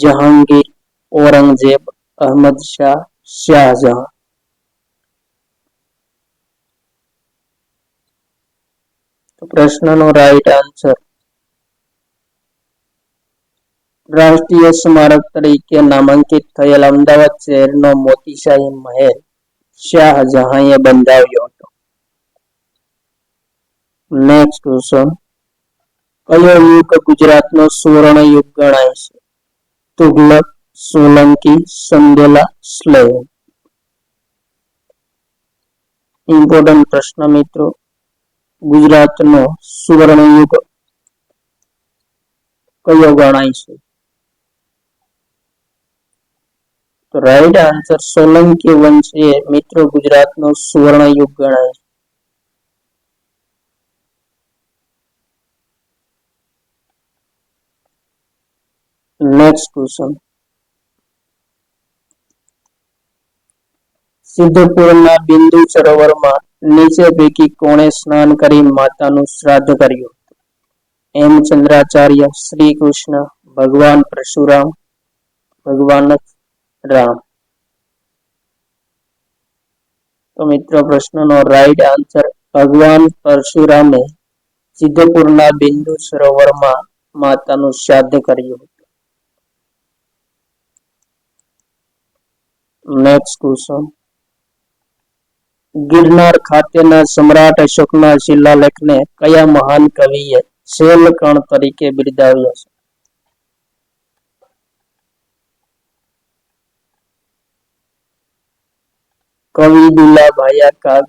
જહાંગીર, ઔરંગઝેબ, અહમદ શાહ, શાહજહાં. પ્રશ્નનો રાઈટ આન્સર, રાષ્ટ્રીય સ્મારક તરીકે નામાંકિત થયેલ અમદાવાદ શહેરનો મોતીશાહી મહેલ શાહજહાંએ બંધાવ્યો હતો. નેક્સ્ટ ક્વેશ્ચન, કયો યુગ ગુજરાતનો સુવર્ણ યુગ ગણાય છે? તુગલક, સોલંકી, સંદેલા, સ્લેવ. ઇમ્પોર્ટન્ટ પ્રશ્ન મિત્રો, ગુજરાતનો સુવર્ણ યુગ કયો ગણાય છે? તો રાઈટ આન્સર, સોલંકી વંશ એ મિત્રો ગુજરાતનો સુવર્ણ યુગ ગણાય છે. નેક્સ્ટ ક્વેશ્ચન, સિદ્ધપુરના બિંદુ સરોવરમાં નીચે પૈકી કોણે સ્નાન કરી માતાનું શ્રાદ્ધ કર્યું? હેમચંદ્રાચાર્ય, શ્રી કૃષ્ણ, ભગવાન પરશુરામ, ભગવાન રામ. તો મિત્રો પ્રશ્નનો રાઈટ આન્સર, ભગવાન પરશુરામે સિદ્ધપુરના બિંદુ સરોવરમાં માતાનું શ્રાદ્ધ કર્યું હતું? Next question. ગિરનાર ખાતેના સમ્રાટ અશોકના શિલાલેખને કયા મહાન કવિએ શૈલકણ તરીકે બિરદાવ્યો છે? કવિ દુલાભાયા કાગ,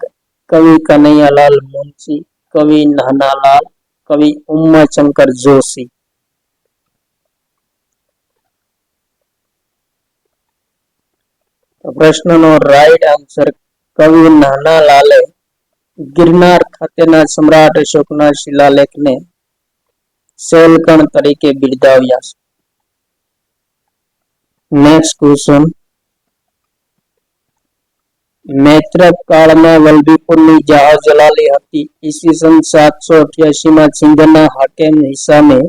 કવિ કનૈયાલાલ મુનશી, કવિ નાનાલાલ, કવિ ઉમાશંકર જોશી. પ્રશ્નનો રાઈટ આન્સર કવિ નાનાલાલે ગિરનાર ખાતેના સમ્રાટ અશોકના શિલાલેખને શૈલકણ તરીકે બિરદાવ્યા છે. Next question. મૈત્રક કાળમાં વલ્લભીપુરની જહાજલાલી હતી. ઈસવીસન 788માં સિંધના હાકેમ હિસામે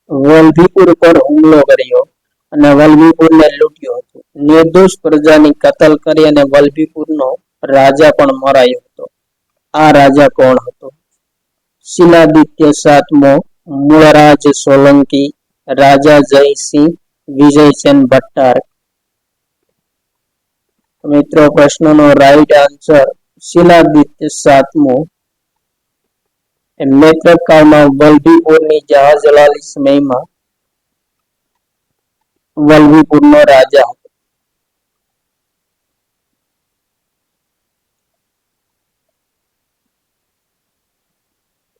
વલ્લભીપુર પર હુમલો કર્યો અને વલ્લભીપુરને લૂંટ્યું હતું. નિર્દોષ પ્રજાની કતલ કરી અને વલ્લભીપુરનો રાજા પણ મરાયો હતો. આ રાજા કોણ હતો? શિલાદિત્ય સાતમો, મૂળરાજ સોલંકી, રાજા જયસિંહ, વિજયસેન ભટ્ટારક. મિત્રો, પ્રશ્નનો રાઈટ આન્સર શિલાદિત્ય સાતમો મૈત્રક કાળમાં વલ્લભીપુરની જહાજલાલી સમયમાં વલ્લભીપુરનો રાજા હતો.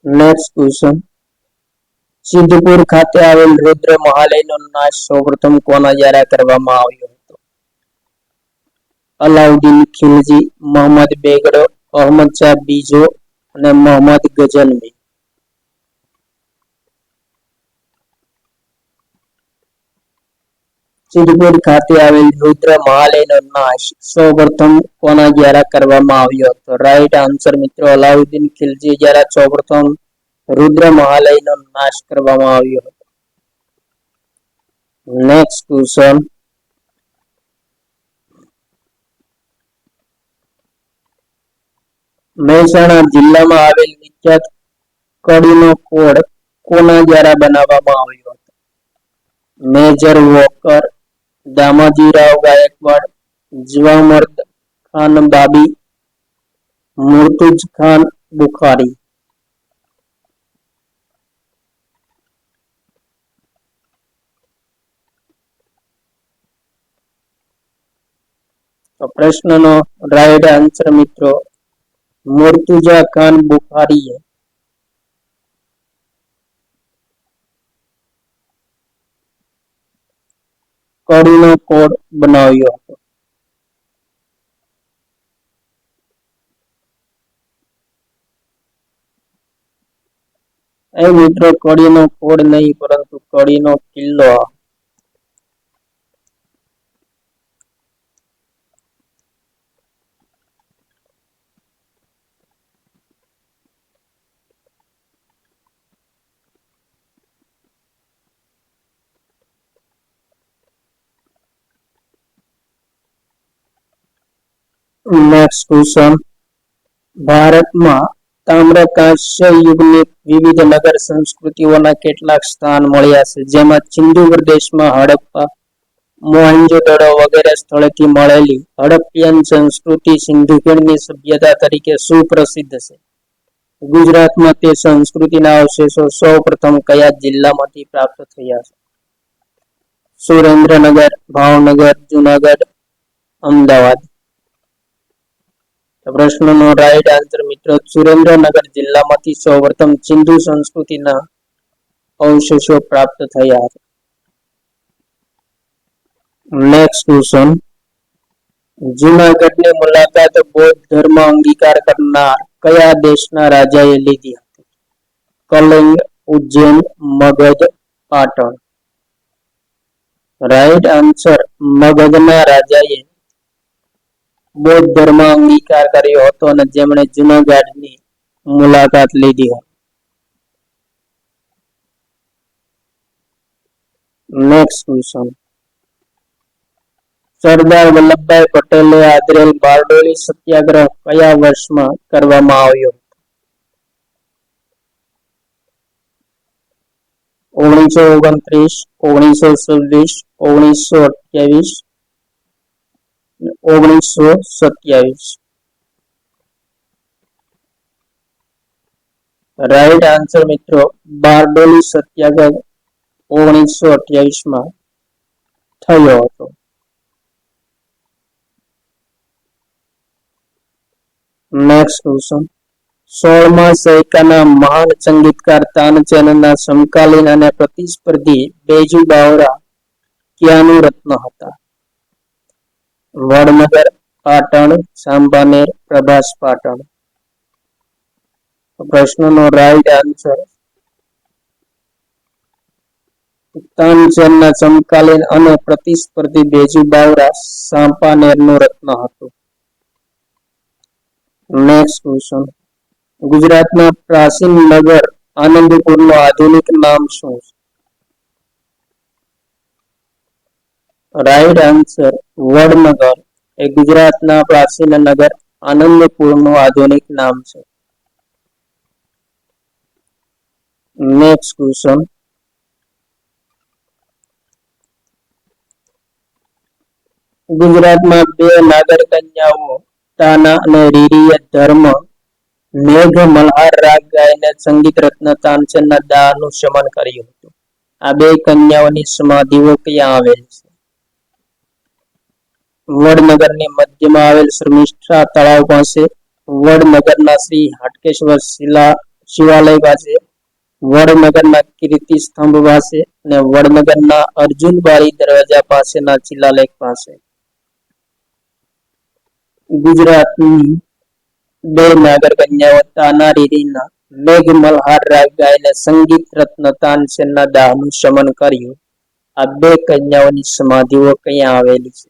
Next question. સિદ્ધપુર ખાતે આવેલ રુદ્ર મહાલયનો નાશ સૌપ્રથમ કોના દ્વારા કરવામાં આવ્યો હતો? અલાઉદ્દીન ખિલજી, મોહમ્મદ બેગડો, અહમદ શાહ બીજો અને મોહમ્મદ ગઝનવી. સિદ્ધપુર ખાતે આવેલ રુદ્ર મહાલયનો નાશ સૌપ્રથમ કોના દ્વારા કરવામાં આવ્યો હતો? રાઈટ આન્સર મિત્રો અલાઉદ્દીન ખિલજી દ્વારા સૌપ્રથમ રુદ્ર મહાલયનો નાશ કરવામાં આવ્યો હતો. Next question. મહેસાણા જિલ્લામાં આવેલ વિખ્યાત કડીનો કોડ કોના દ્વારા બનાવવામાં આવ્યો હતો? Major Walker, Damajirao Gaikwad, Jawamard Khan Babi, Murtuza Khan Bukhari. તો પ્રશ્નનો રાઈટ આન્સર મિત્રો મુર્તુજા ખાન બુખારીએ કડીનો કોડ બનાવ્યો હતો. એ મિત્રો કડીનો કોડ નહીં પરંતુ કડીનો કિલ્લો. Next question. ભારતમાં તામ્રકાંસ્ય યુગની વિવિધ નગર સંસ્કૃતિઓના કેટલાક સ્થાન મળ્યા છે, જેમાં સિંધુ પ્રદેશમાં હડપ્પા, મોહેન્જો-દડો વગેરે સ્થળેથી મળેલી હડપ્પિયન સંસ્કૃતિ સિંધુ ખીણની સભ્યતા તરીકે સુપ્રસિદ્ધ છે. ગુજરાતમાં તે સંસ્કૃતિના અવશેષો સૌપ્રથમ કયા જિલ્લામાંથી પ્રાપ્ત થયા છે? સુરેન્દ્રનગર, ભાવનગર, જૂનાગઢ, અમદાવાદ. પ્રશ્નનો રાઈટ આન્સર મિત્રો સુરેન્દ્રનગર જિલ્લામાંથી સૌપ્રથમ સિંધુ સંસ્કૃતિના અવશેષો પ્રાપ્ત થયા હતા. Next question. જૂનાગઢની મુલાકાત બૌદ્ધ ધર્મ અંગીકાર કરનાર કયા દેશના રાજાએ લીધી હતી? કલિંગ, ઉજ્જૈન, મગધ, પાટણ. રાઈટ આન્સર મગધના રાજાએ બૌદ્ધ ધર્મ અંગીકાર કર્યો હતો અને જેમણે જૂનાગઢની મુલાકાત લીધી હતી. Next question. સરદાર વલ્લભભાઈ પટેલે આદરેલ બારડોલી સત્યાગ્રહ કયા વર્ષમાં કરવામાં આવ્યો? 1929, 1926, 1928, 1927. રાઈટ આન્સર મિત્રો બારડોલી સત્યાગ્રહ 1928 થયો હતો. નેક્સ્ટ ક્વેશ્ચન 16મા સૈકાના મહાન સંગીતકાર તાનસેનના સમકાલીન અને પ્રતિસ્પર્ધી બેજુ બાવરા ક્યાંનું રત્ન હતા? વડનગર, પાટણ, સાંબાનેર, પ્રભાસ પાટણ. પ્રશ્નનો રાઈટ આન્સર તાનસેનના સમકાલીન અને પ્રતિસ્પર્ધી બેજુ બાવરા સાંપાનેરનું રત્ન હતું. નેક્સ્ટ ક્વેશ્ચન ગુજરાતના પ્રાચીન નગર આનંદપુરનું આધુનિક નામ શું છે? રાઈટ આન્સર વડનગર એ ગુજરાતના પ્રાચીન નગર આનંદપુરનું આધુનિક નામ છે. નેક્સ્ટ ક્વેશ્ચન ગુજરાતમાં બે નાગર કન્યાઓ તાના અને રીરીએ ધર્મ મેઘ મલ્હાર રાગ ગાઈને સંગીત રત્ન તાનસેનના દાહનું શમન કર્યું હતું. આ બે કન્યાઓની સમાધિઓ ક્યાં આવેલી છે? વડનગરની મધ્યમાં આવેલ શર્મિષ્ઠા તળાવ પાસે, વડનગરના શ્રી હાટકેશ્વર શિવાલય પાસે, વડનગરના કીર્તિ સ્તંભ પાસે અને વડનગરના અર્જુનબારી દરવાજા પાસેના શિલાલેખ પાસે. ગુજરાતની બે નાગર કન્યાઓ તાના રીરીના મેઘ મલ્હાર રાગ ગાઈને સંગીત રત્ન તાનસેનના દાહનું શમન કર્યું. આ બે કન્યાઓની સમાધિઓ ક્યાં આવેલી છે?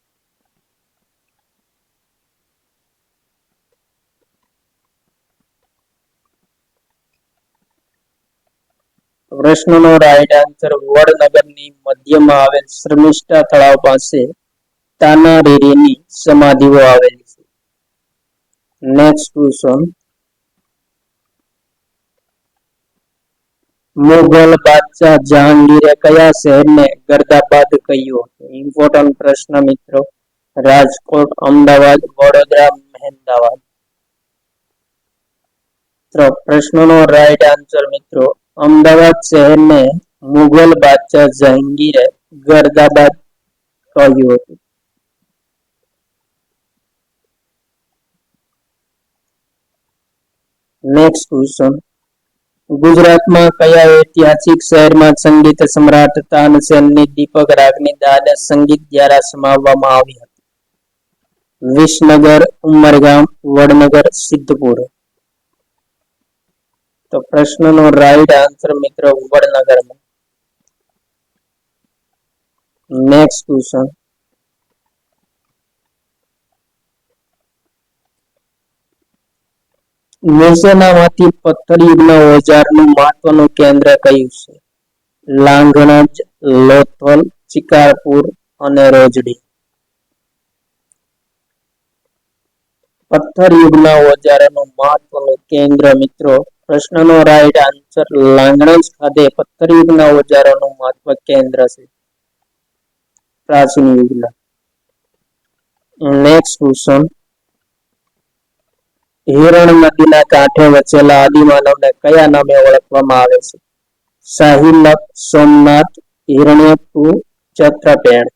પ્રશ્નનો રાઈટ આન્સર વડનગરની મધ્યમાં આવેલ શર્મિષ્ઠા તળાવ પાસે તાના રીરીની સમાધિઓ આવેલી છે. નેક્સ્ટ ક્વેશ્ચન મુઘલ બાદશાહ જહાંગીરે કયા શહેરને ગર્દાબાદ કહ્યું હતું? ઇમ્પોર્ટન્ટ પ્રશ્ન મિત્રો. રાજકોટ, અમદાવાદ, વડોદરા, મહેમદાવાદ. તો પ્રશ્નનો રાઈટ આન્સર મિત્રો અમદાવાદ શહેરને મુઘલ બાદશાહ જહાંગીરે ગર્દાબાદ કહ્યું હતું. નેક્સ્ટ ક્વેશ્ચન ગુજરાતમાં કયા ઐતિહાસિક શહેરમાં સંગીત સમ્રાટ તાનસેનની દીપક રાગની દાને સંગીત દ્વારા સમાવવામાં આવી હતી? વિસનગર, ઉમરગામ, વડનગર, સિદ્ધપુર. તો પ્રશ્નનો રાઈટ આન્સર મિત્રો વડનગરમાં. નેક્સ્ટ ક્વેશ્ચન નીચેનામાંથી પથ્થરયુગના ઓજારનું મહત્વનું કેન્દ્ર કયું છે? લાંઘણજ, લોથલ, ચિકારપુર અને રોજડી. પથ્થરયુગના ઓજારોનું મહત્વનું કેન્દ્ર મિત્રો પ્રશ્નનો રાઈટ આન્સર લાંઘણજ ખાતે પથ્થરયુગના ઓજારોનું મહત્વ કેન્દ્ર છે પ્રાચીન યુગના. નેક્સ્ટ ક્વેશ્ચન હિરણ નદીના કાંઠે વસેલા આદિમાનવને કયા નામે ઓળખવામાં આવે છે? સાહિલક, સોમનાથ, હિરણ્યકુ, ચત્રપેણ.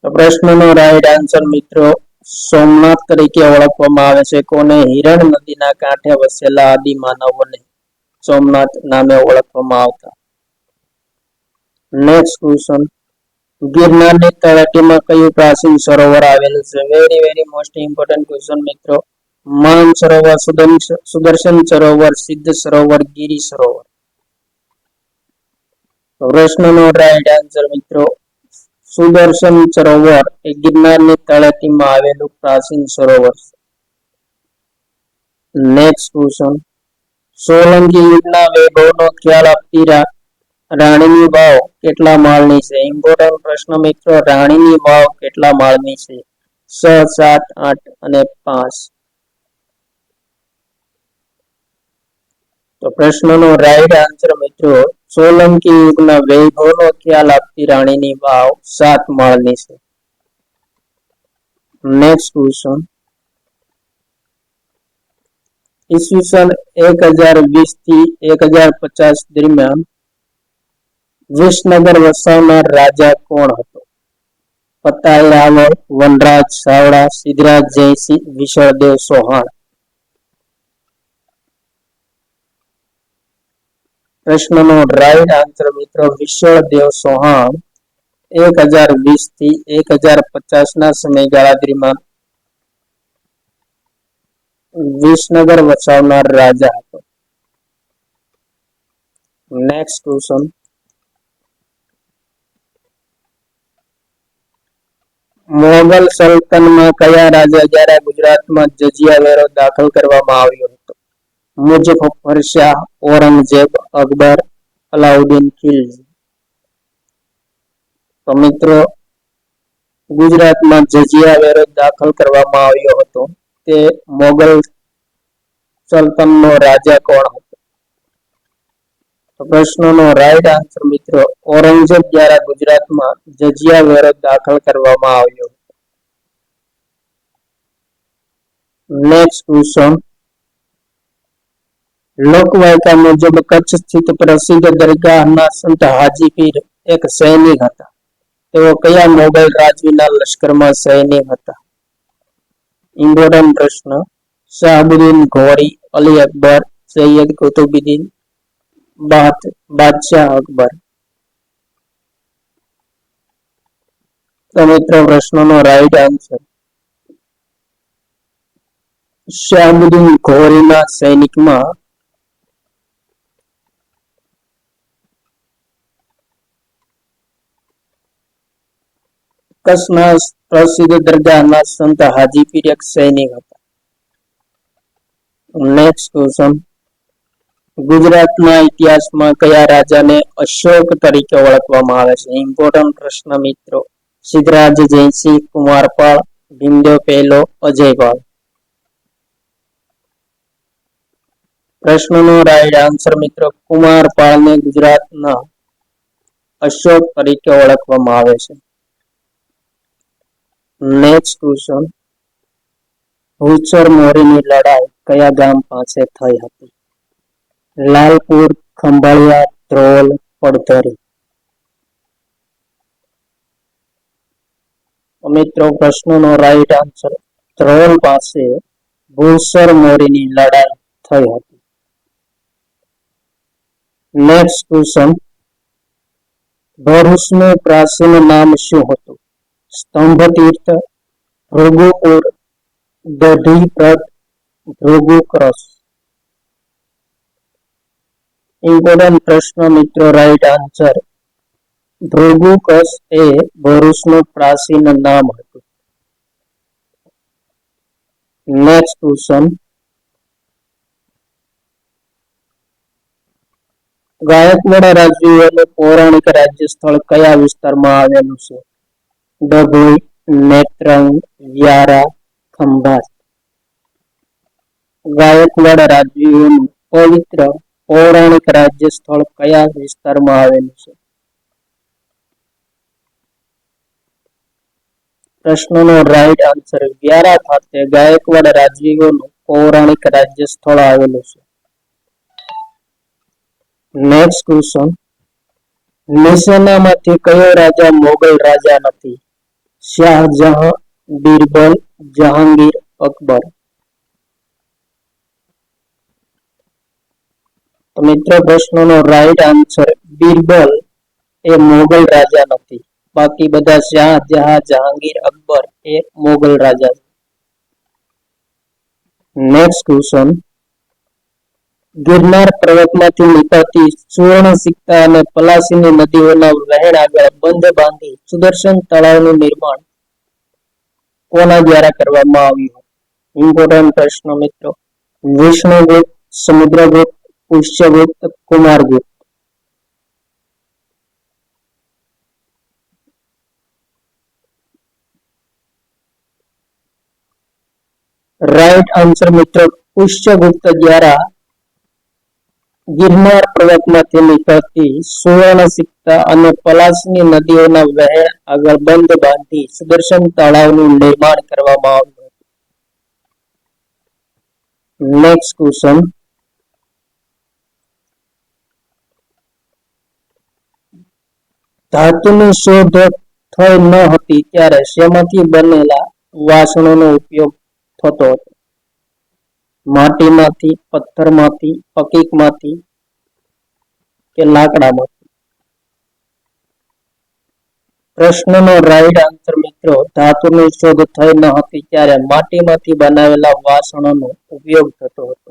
પ્રશ્નનો રાઈટ આન્સર મિત્રો સોમનાથ તરીકે ઓળખવામાં આવે છે. કોને? હિરણ નદીના કાંઠે વસેલા આદિમાનવોને સોમનાથ નામે ઓળખવામાં આવતા. નેક્સ્ટ ક્વેશ્ચન ગિરનારની તળેટીમાં કયું પ્રાચીન સરોવર આવેલું છે? વેરી મોસ્ટ ઇમ્પોર્ટન્ટ ક્વેશ્ચન મિત્રો. માન સરોવર, સુદર્શન સરોવર, સિદ્ધ સરોવર, ગિરી સરોવર. પ્રશ્નનો રાઈટ આન્સર મિત્રો સુદર્શન સરોવર એ ગિરનારની તળેટીમાં આવેલું પ્રાચીન સરોવર છે. નેક્સ્ટ ક્વેશ્ચન સોલંકી યુગના વૈભવનો ખ્યાલ આપતી રાણીની વાવ કેટલા માળની છે? ઇમ્પોર્ટન્ટ પ્રશ્ન મિત્રો, રાણીની વાવ કેટલા માળની છે? 6, 7, 8 અને 5. તો પ્રશ્નનો રાઈટ આન્સર મિત્રો, સોલંકી યુગના વૈભવનો ખ્યાલ આપતી રાણીની વાવ 7 માળની છે. નેક્સ્ટ ક્વેશ્ચન, ઈસવીસન 1020 થી 1050 દરમિયાન વિસનગર વસાવનાર રાજા કોણ હતો? પતાઈ રાવળ, વનરાજ ચાવડા, સિદ્ધરાજ જયસિંહ, વિશળદેવ ચૌહાણ. પ્રશ્નનો રાઈટ આન્સર મિત્રો, વિશળદેવ ચૌહાણ 1020 થી 1050 ના સમયગાળા દરમિયાન વિસનગર વસાવનાર રાજા હતો. નેક્સ્ટ ક્વેશ્ચન, મોગલ સલ્તનમાં કયા રાજા દ્વારા ગુજરાતમાં જજિયા વેરો દાખલ કરવામાં આવ્યો હતો? મુઝફ્ફર શાહ, ઔરંગઝેબ, અકબર, અલાઉદ્દીન ખિલજી. તો મિત્રો, ગુજરાતમાં જજિયા વેરો દાખલ કરવામાં આવ્યો હતો તે મોગલ સલ્તનનો રાજા કોણ હતો? તો પ્રશ્નનો રાઈટ આન્સર મિત્રો, ઔરંગઝેબ દ્વારા ગુજરાતમાં જજિયા વેરો દાખલ કરવામાં આવ્યો. નેક્સ્ટ ક્વેશ્ચન, લોકવાયકા મુજબ કચ્છ સ્થિત પ્રસિદ્ધ દરગાહના સંત હાજી પીર એક સૈનિક હતા. તેઓ કયા મોગલ રાજવીના લશ્કરમાં સૈનિક હતા? ઇમ્પોર્ટન્ટ પ્રશ્ન, શાહબુદ્દીન ઘોરી, અલી અકબર, સૈયદ કુતુબુદ્દીન, બાદશાહ અકબર. તો મિત્રો, પ્રશ્નનો રાઈટ આન્સર શાહબુદ્દીન ઘોરીના સૈનિકમાં કચ્છના પ્રસિદ્ધ દરગાહના સંત હાજી પીર એક સૈનિક હતા. નેક્સ્ટ ક્વેશ્ચન, ગુજરાતના ઇતિહાસમાં કયા રાજાને અશોક તરીકે ઓળખવામાં આવે છે? ઇમ્પોર્ટન્ટ પ્રશ્ન મિત્રો, સિદ્ધરાજ જયસિંહ, કુમારપાળ, ભીમદેવ પહેલો, અજયપાળ. પ્રશ્નનો રાઈટ આન્સર મિત્રો, કુમારપાળને ગુજરાતના અશોક તરીકે ઓળખવામાં આવે છે. નેક્સ્ટ ક્વેશ્ચન, હુચર મોરીની લડાઈ કયા ગામ પાસે થઈ હતી? લાલપુર, ખંભાળિયા, ધ્રોલ, પડધરી. મિત્રો, પ્રશ્નનો રાઈટ આન્સર ધ્રોલ પાસે હુચર મોરીની લડાઈ થઈ હતી. નેક્સ્ટ ક્વેશ્ચન, ભરૂચનું પ્રાચીન નામ શું હતું? સ્તંભતીર્થ, ભૃગુપુર, દધીપ્રદ, ભૃગુકરસ. ઇમ્પોર્ટન્ટ પ્રશ્ન મિત્રો, રાઈટ આન્સર ભૃગુકસ એ ભરૂચનું પ્રાચીન નામ હતું. નેક્સ્ટ ક્વેશ્ચન, ગાયકવાડ રાજવીઓનું પૌરાણિક રાજ્ય સ્થળ કયા વિસ્તારમાં આવેલું છે? ડભોઈ, નેત્રંગ, વ્યારા, ખંભાત. ગાયકવાડ રાજવીઓનું પવિત્ર પૌરાણિક રાજ્ય સ્થળ કયા વિસ્તારમાં આવેલું છે? પ્રશ્નનો રાઈટ આન્સર વ્યારા ખાતે ગાયકવાડ રાજવીઓનું પૌરાણિક રાજ્ય સ્થળ આવેલું છે. નેક્સ્ટ ક્વેશ્ચન, નીચેનામાંથી કયો રાજા મોગલ રાજા નથી? શાહજહાં, બીરબલ, જહાંગીર, અકબર. તો મિત્રો, પ્રશ્નનો રાઈટ આન્સર બીરબલ એ મોગલ રાજા નથી. બાકી બધા શાહજહાં, જહાંગીર, અકબર એ મોગલ રાજા છે. નેક્સ્ટ ક્વેશ્ચન, ગિરનાર પર્વતમાંથી નીકળતી સુવર્ણ સિક્કા અને પલાશીની નદીઓના વહેણ આગળ બંધ બાંધી સુદર્શન તળાવનું નિર્માણ કોના દ્વારા કરવામાં આવ્યું? ઇમ્પોર્ટન્ટ પ્રશ્ન મિત્રો, વિષ્ણુગુપ્ત, સમુદ્રગુપ્ત, પુષ્યગુપ્ત, કુમારગુપ્ત. રાઈટ આન્સર મિત્રો પુષ્યગુપ્ત દ્વારા ગિરનાર પર્વતમાંથી નીકળતી સુવર્ણ સિક્કા અને પલાશની નદીઓના વહેણ આગળ બંધ બાંધી સુદર્શન તળાવનું નિર્માણ કરવામાં આવ્યું. Next question. ધાતુની શોધ થઈ ન હતી ત્યારે શેમાંથી બનેલા વાસણોનો ઉપયોગ થતો હતો? માટીમાંથી, પથ્થરમાંથી, ફકીકમાંથી કે લાકડામાંથી? પ્રશ્નનો રાઈટ આન્સર મિત્રો ધાતુની શોધ થઈ ન હતી ત્યારે માટીમાંથી બનાવેલા વાસણોનો ઉપયોગ થતો હતો.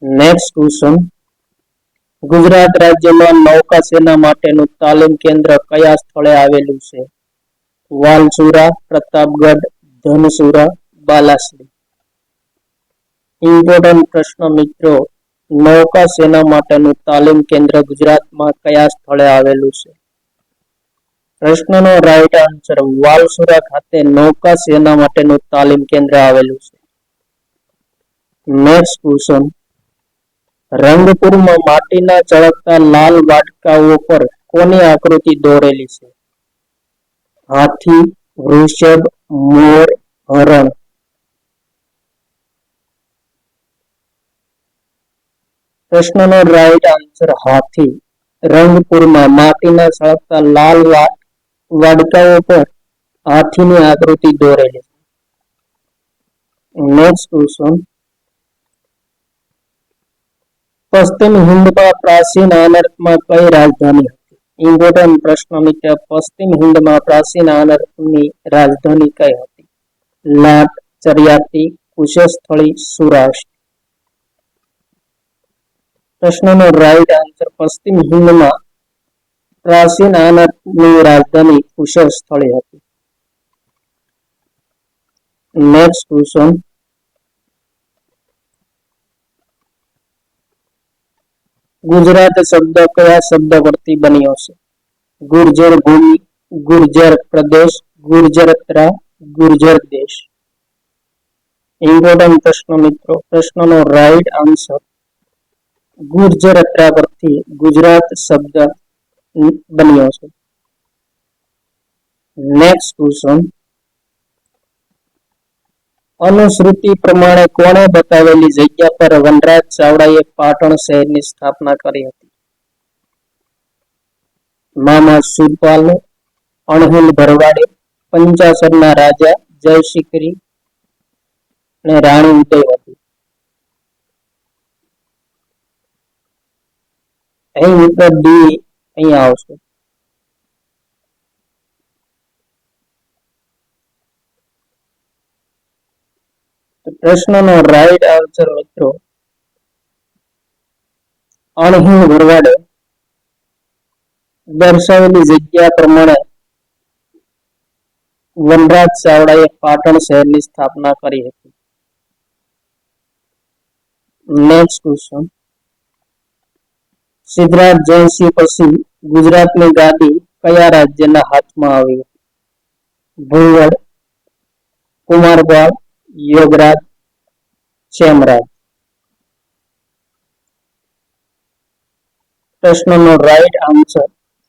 Next question. ગુજરાત રાજ્યમાં નૌકાસેના માટેનું તાલીમ કેન્દ્ર કયા સ્થળે આવેલું છે? વાલસુરા, પ્રતાપગઢ, ધનસુરા, બાલાસરી. ઇમ્પોર્ટન્ટ પ્રશ્ન મિત્રો નૌકાસેના માટેનું તાલીમ કેન્દ્ર ગુજરાતમાં કયા સ્થળે આવેલું છે? પ્રશ્નનો રાઈટ આન્સર વાલસુરા ખાતે નૌકાસેના માટેનું તાલીમ કેન્દ્ર આવેલું છે. Next question. રંગપુરમાં માટીના ચળકતા લાલ વાટકાઓ પર કોની આકૃતિ દોરેલી છે? હાથી, વૃષભ, મોર, હરણ. પ્રશ્નનો રાઈટ આન્સર હાથી. રંગપુરમાં માટીના ચળકતા લાલ વાડકાઓ પર હાથીની આકૃતિ દોરેલી છે. Next question. પશ્ચિમ હિન્દમાં પ્રાચીન આનર્તમાં કઈ રાજધાની હતી? ઇમ્પોર્ટન્ટ પ્રશ્ન મિત્ર પશ્ચિમ હિન્દમાં પ્રાચીન આનર્તની રાજધાની કઈ હતી? લાટ, ચર્યાતી, કુશસ્થળી, સુરાષ્ટ્ર. પ્રશ્નનો રાઈટ આન્સર પશ્ચિમ હિન્દમાં પ્રાચીન આનર્તની રાજધાની કુશસ્થળી હતી. Next question. ગુજરાત શબ્દ કયા શબ્દ પરથી બન્યો છે? ગુર્જર ભૂમિ, ગુર્જર પ્રદેશ, ગુર્જરત્રા, ગુર્જર દેશ. ઇમ્પોર્ટન્ટ પ્રશ્ન મિત્રો પ્રશ્નનો રાઈટ આન્સર ગુર્જરત્રા પરથી ગુજરાત શબ્દ બન્યો છે. Next question. અનુશ્રુતિ પ્રમાણે કોણે બતાવેલી જગ્યા પર વનરાજ ચાવડાએ પાટણ શહેરની સ્થાપના કરી હતી? મામા સુરપાલ, અણહિલ ભરવાડે, પંચાસરના રાજા જયશિખરી અને રાણી ઉદયવતી. અહીં મિત્ર ડી અહીંયા આવશે. પ્રશ્નનો રાઈટ આન્સર મિત્રો અણહિલ ભરવાડે દર્શાવેલી જગ્યા પ્રમાણે વનરાજ ચાવડાએ પાટણ શહેરની સ્થાપના કરી હતી. Next question. સિદ્ધરાજ જયસિંહ પછી ગુજરાતની ગાદી કયા રાજ્યના હાથમાં આવી? ભૂવડ, કુમારપાળ, યોગરાજ, ચેમરાજ. પ્રશ્નનો રાઈટ આન્સર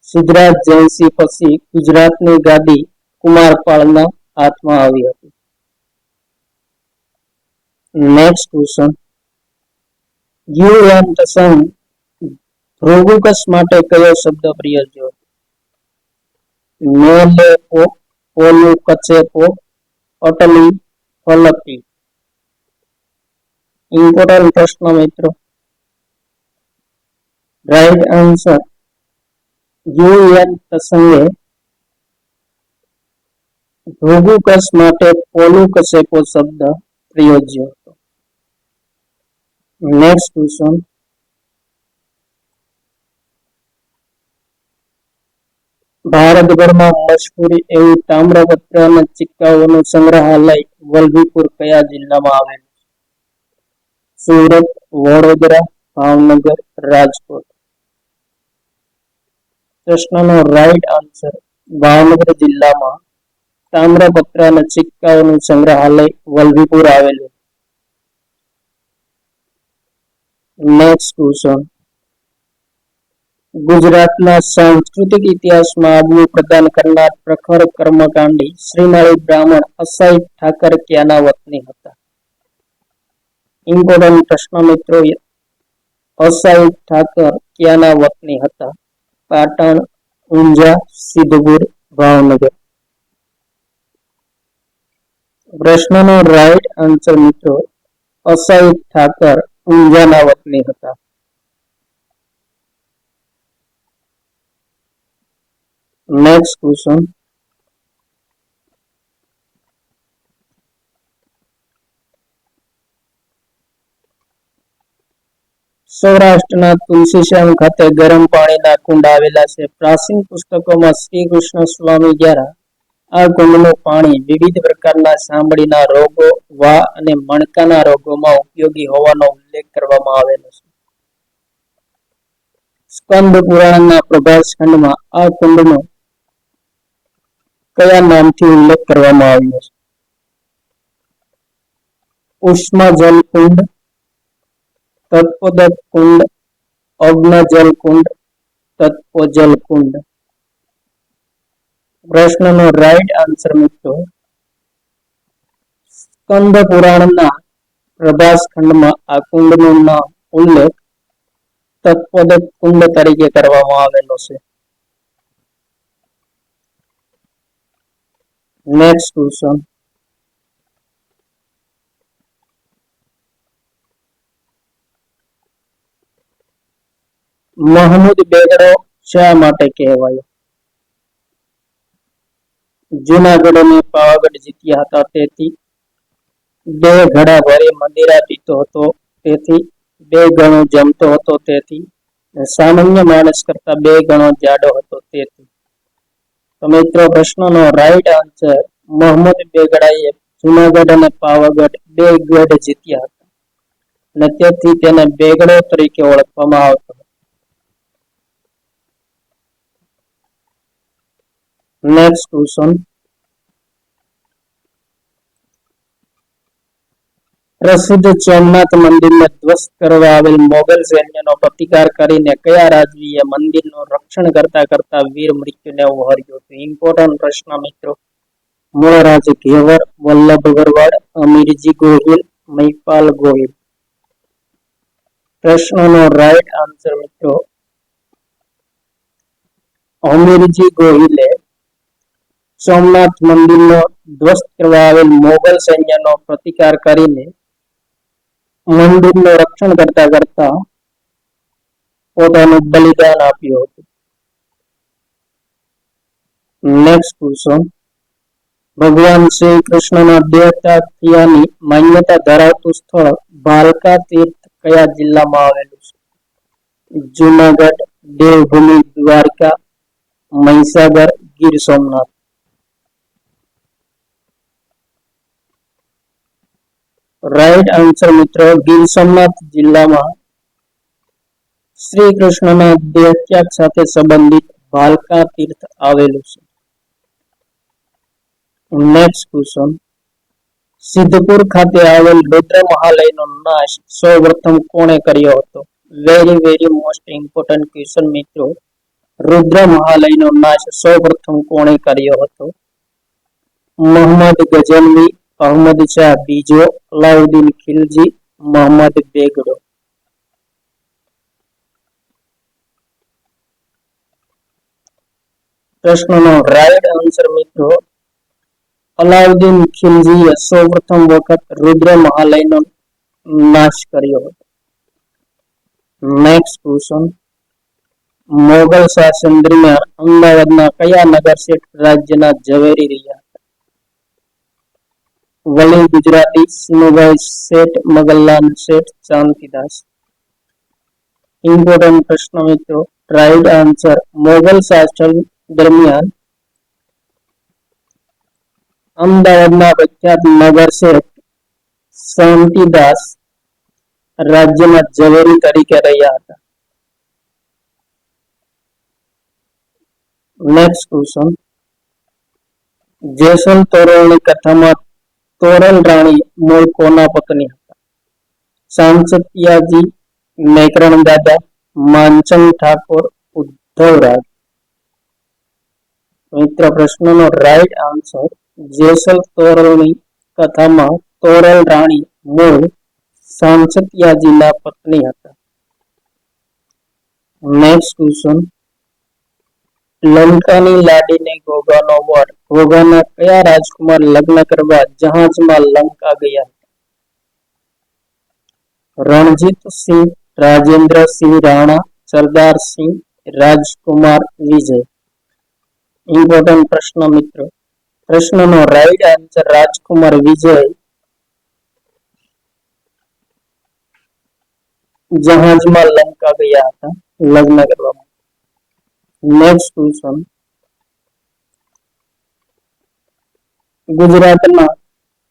સિદ્ધરાજ જયસિંહ પછી ગુજરાતની ગાદી કુમારપાળના હાથમાં આવી હતી. Next question. યુએન સંઘ ભૃગુકસ માટે કયો શબ્દ પ્રયોજ્યો? મેલેપો, પોલુ કચેપો, અટલી, ફલકી. ઇમ્પોર્ટન્ટ પ્રશ્ન મિત્રો રાઈટ આન્સર યુએન સંઘે ભૃગુકસ માટે પોલુ કચેપો શબ્દ પ્રયોજ્યો હતો. Next question. ભારતભરમાં મશહૂર એવું તામ્રપત્ર અને સિક્કાઓનું સંગ્રહાલય વલભીપુર કયા જિલ્લામાં આવેલું છે? સુરત, વડોદરા, ભાવનગર, રાજકોટ. પ્રશ્નનો રાઈટ આન્સર ભાવનગર જિલ્લામાં તામ્રપત્ર અને સિક્કાઓનું સંગ્રહાલય વલભીપુર આવેલું? Next question. ગુજરાતના સાંસ્કૃતિક ઇતિહાસમાં આગવું પ્રદાન કરનાર પ્રખર કર્મકાંડી શ્રીમાળી બ્રાહ્મણ અસાઈ ઠાકર ક્યાંના વતની હતા? ઇમ્પોર્ટન્ટ પ્રશ્ન મિત્રો. અસાઈ ઠાકર ક્યાંના વતની હતા? પાટણ, ઊંઝા, સિદ્ધપુર, ભાવનગર. પ્રશ્નનો રાઈટ આન્સર મિત્રો અસાઈ ઠાકર ઊંઝાના વતની હતા. Next question. સૌરાષ્ટ્રના તુલસીશ્યામ ખાતે ગરમ પાણીના કુંડ આવેલા છે. પ્રાચીન પુસ્તકોમાં શ્રી કૃષ્ણ સ્વામી દ્વારા આ કુંડનું પાણી વિવિધ પ્રકારના ચામડીના રોગો, વા અને મણકાના રોગોમાં ઉપયોગી હોવાનો ઉલ્લેખ કરવામાં આવેલો છે. સ્કંદ પુરાણના પ્રભાસ ખંડમાં આ કુંડનો કયા નામથી ઉલ્લેખ કરવામાં આવ્યો છે? ઉષ્મા જલ કુંડ, તત્પોદક કુંડ, અગ્નજલ કુંડ, તત્પોજલ કુંડ. પ્રશ્નનો રાઈટ આન્સર મિત્રો સ્કંદ પુરાણના પ્રભાસ ખંડમાં આ કુંડનું નામ ઉલ્લેખ તત્પોદક કુંડ તરીકે કરવામાં આવેલો છે. Next question. મહમૂદ બેગડો શા માટે કહેવાયો? જૂનાગઢ અને પાવાગઢ જીત્યા હતા તેથી, 2 ઘડા ભરી મંદિરા પીતો હતો તેથી, 2 ગણો જમતો હતો તેથી, સામાન્ય માણસ કરતા 2 ગણો જાડો હતો તેથી. તો મિત્રો પ્રશ્નનો રાઈટ આન્સર મહમૂદ બેગડાએ જૂનાગઢ અને પાવાગઢ 2 ગઢ જીત્યા હતા અને તેથી તેને બેગડો તરીકે ઓળખવામાં આવતો. Next question. પ્રસિદ્ધ સોમનાથ મંદિરને ધ્વસ્ત કરવા આવેલ મોગલ સૈન્યનો પ્રતિકાર કરીને કયા રાજવીએ મંદિરનું રક્ષણ કરતા વીર મૃત્યુને વહોર્યું હતું? ઇમ્પોર્ટન્ટ પ્રશ્ન મિત્રો. મૂળરાજ ઘેવર, વલ્લભ ભરવાડ, અમીરજી ગોહિલ, મહિપાલ ગોહિલ. પ્રશ્નનો રાઈટ આન્સર મિત્રો અમીરજી ગોહિલે સોમનાથ મંદિરનો ધ્વસ્ત કરવા આવેલ મોગલ સૈન્યનો પ્રતિકાર કરીને મંદિરનું રક્ષણ કરતા પોતાનું બલિદાન આપ્યું હતું. Next question. ભગવાન શ્રી કૃષ્ણના દેહ ત્યાગ થયાની માન્યતા ધરાવતું સ્થળ ભાલકા તીર્થ કયા જિલ્લામાં આવેલું છે? જૂનાગઢ, દેવભૂમિ દ્વારકા, મહીસાગર, ગીર સોમનાથ. રાઈટ આન્સર મિત્રો ગીર સોમનાથ જિલ્લામાં શ્રી કૃષ્ણના દેહ ત્યાગ સાથે સંબંધિત ભાલકા તીર્થ આવેલું છે. Next question. સિદ્ધપુર ખાતે આવેલ રુદ્ર મહાલયનો નાશ સૌપ્રથમ કોણે કર્યો હતો? વેરી મોસ્ટ ઇમ્પોર્ટન્ટ ક્વેશ્ચન મિત્રો. રુદ્ર મહાલયનો નાશ સૌપ્રથમ કોણે કર્યો હતો? મોહમ્મદ ગઝનવી, અહમદ શાહ બીજો, અલાઉદ્દીન ખિલજી, મોહમ્મદ બેગડો. પ્રશ્નનો રાઈટ આન્સર મિત્રો અલાઉદ્દીન ખિલજીએ સૌપ્રથમ વખત રુદ્ર મહાલયનો નાશ કર્યો હતો. Next question. મોગલ શાસન દરમિયાન અમદાવાદના કયા નગર શેઠ રાજ્યના ઝવેરી રહ્યા હતા? વલી ગુજરાતી, સિનુભાઈ શેઠ, મગનલાલ શેઠ, શાંતિદાસ. ઇમ્પોર્ટન્ટ પ્રશ્ન મિત્રો. રાઈટ આન્સર મોગલ શાસન દરમિયાન અમદાવાદના પ્રખ્યાત નગર શેઠ શાંતિદાસ રાજ્યના ઝવેરી તરીકે રહ્યા હતા. Next question. જેસલ તોરલની કથામાં તોરલ રાણી મૂળ કોના પત્ની હતા? સાંસતિયાજી, મેકરણ દાદા, માનચંદ ઠાકોર, ઉદ્ધવરાજ. મિત્ર, પ્રશ્નનો રાઈટ આન્સર જેસલ તોરલની કથામાં તોરલ રાણી મૂળ સાંસતિયાજીના પત્ની હતા. Next question. લંકાની લાડીને ઘોઘાનો વર. ઘોઘાના કયા રાજકુમાર લગ્ન કરવા જહાજમાં લંકા ગયા હતા? રણજીતસિંહ, રાજેન્દ્રસિંહ રાણા, સરદારસિંહ, રાજકુમાર વિજય. ઇમ્પોર્ટન્ટ પ્રશ્ન મિત્રો. પ્રશ્નનો રાઈટ આન્સર રાજકુમાર વિજય જહાજમાં લંકા ગયા હતા લગ્ન કરવા. Next question. ગુજરાતના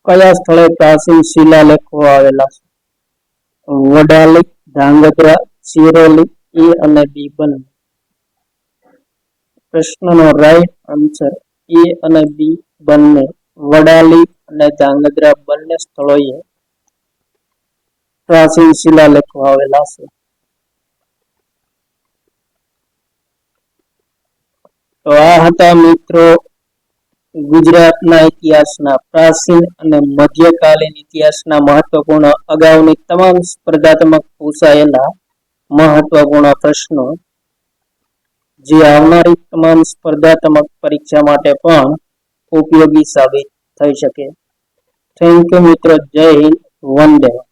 કયા સ્થળે પ્રાચીન શિલાલેખો આવેલા છે? વડાલી, ધાંગધ્રા, સિરોલી, એ અને બી બંને. પ્રશ્નનો રાઈટ આન્સર એ અને બી બંને. વડાલી અને ધાંગધ્રા બંને સ્થળોએ પ્રાચીન શિલાલેખો આવેલા છે. તો આ હતા મિત્રો ગુજરાતના ઇતિહાસના પ્રાચીન અને મધ્યકાલીન ઇતિહાસના મહત્વપૂર્ણ અગાઉની તમામ સ્પર્ધાત્મક પૂછાયેલા મહત્વપૂર્ણ પ્રશ્નો, જે આવનારી તમામ સ્પર્ધાત્મક પરીક્ષા માટે પણ ઉપયોગી સાબિત થઈ શકે. થેન્ક યુ મિત્રો. જય હિન્દ. વંદે.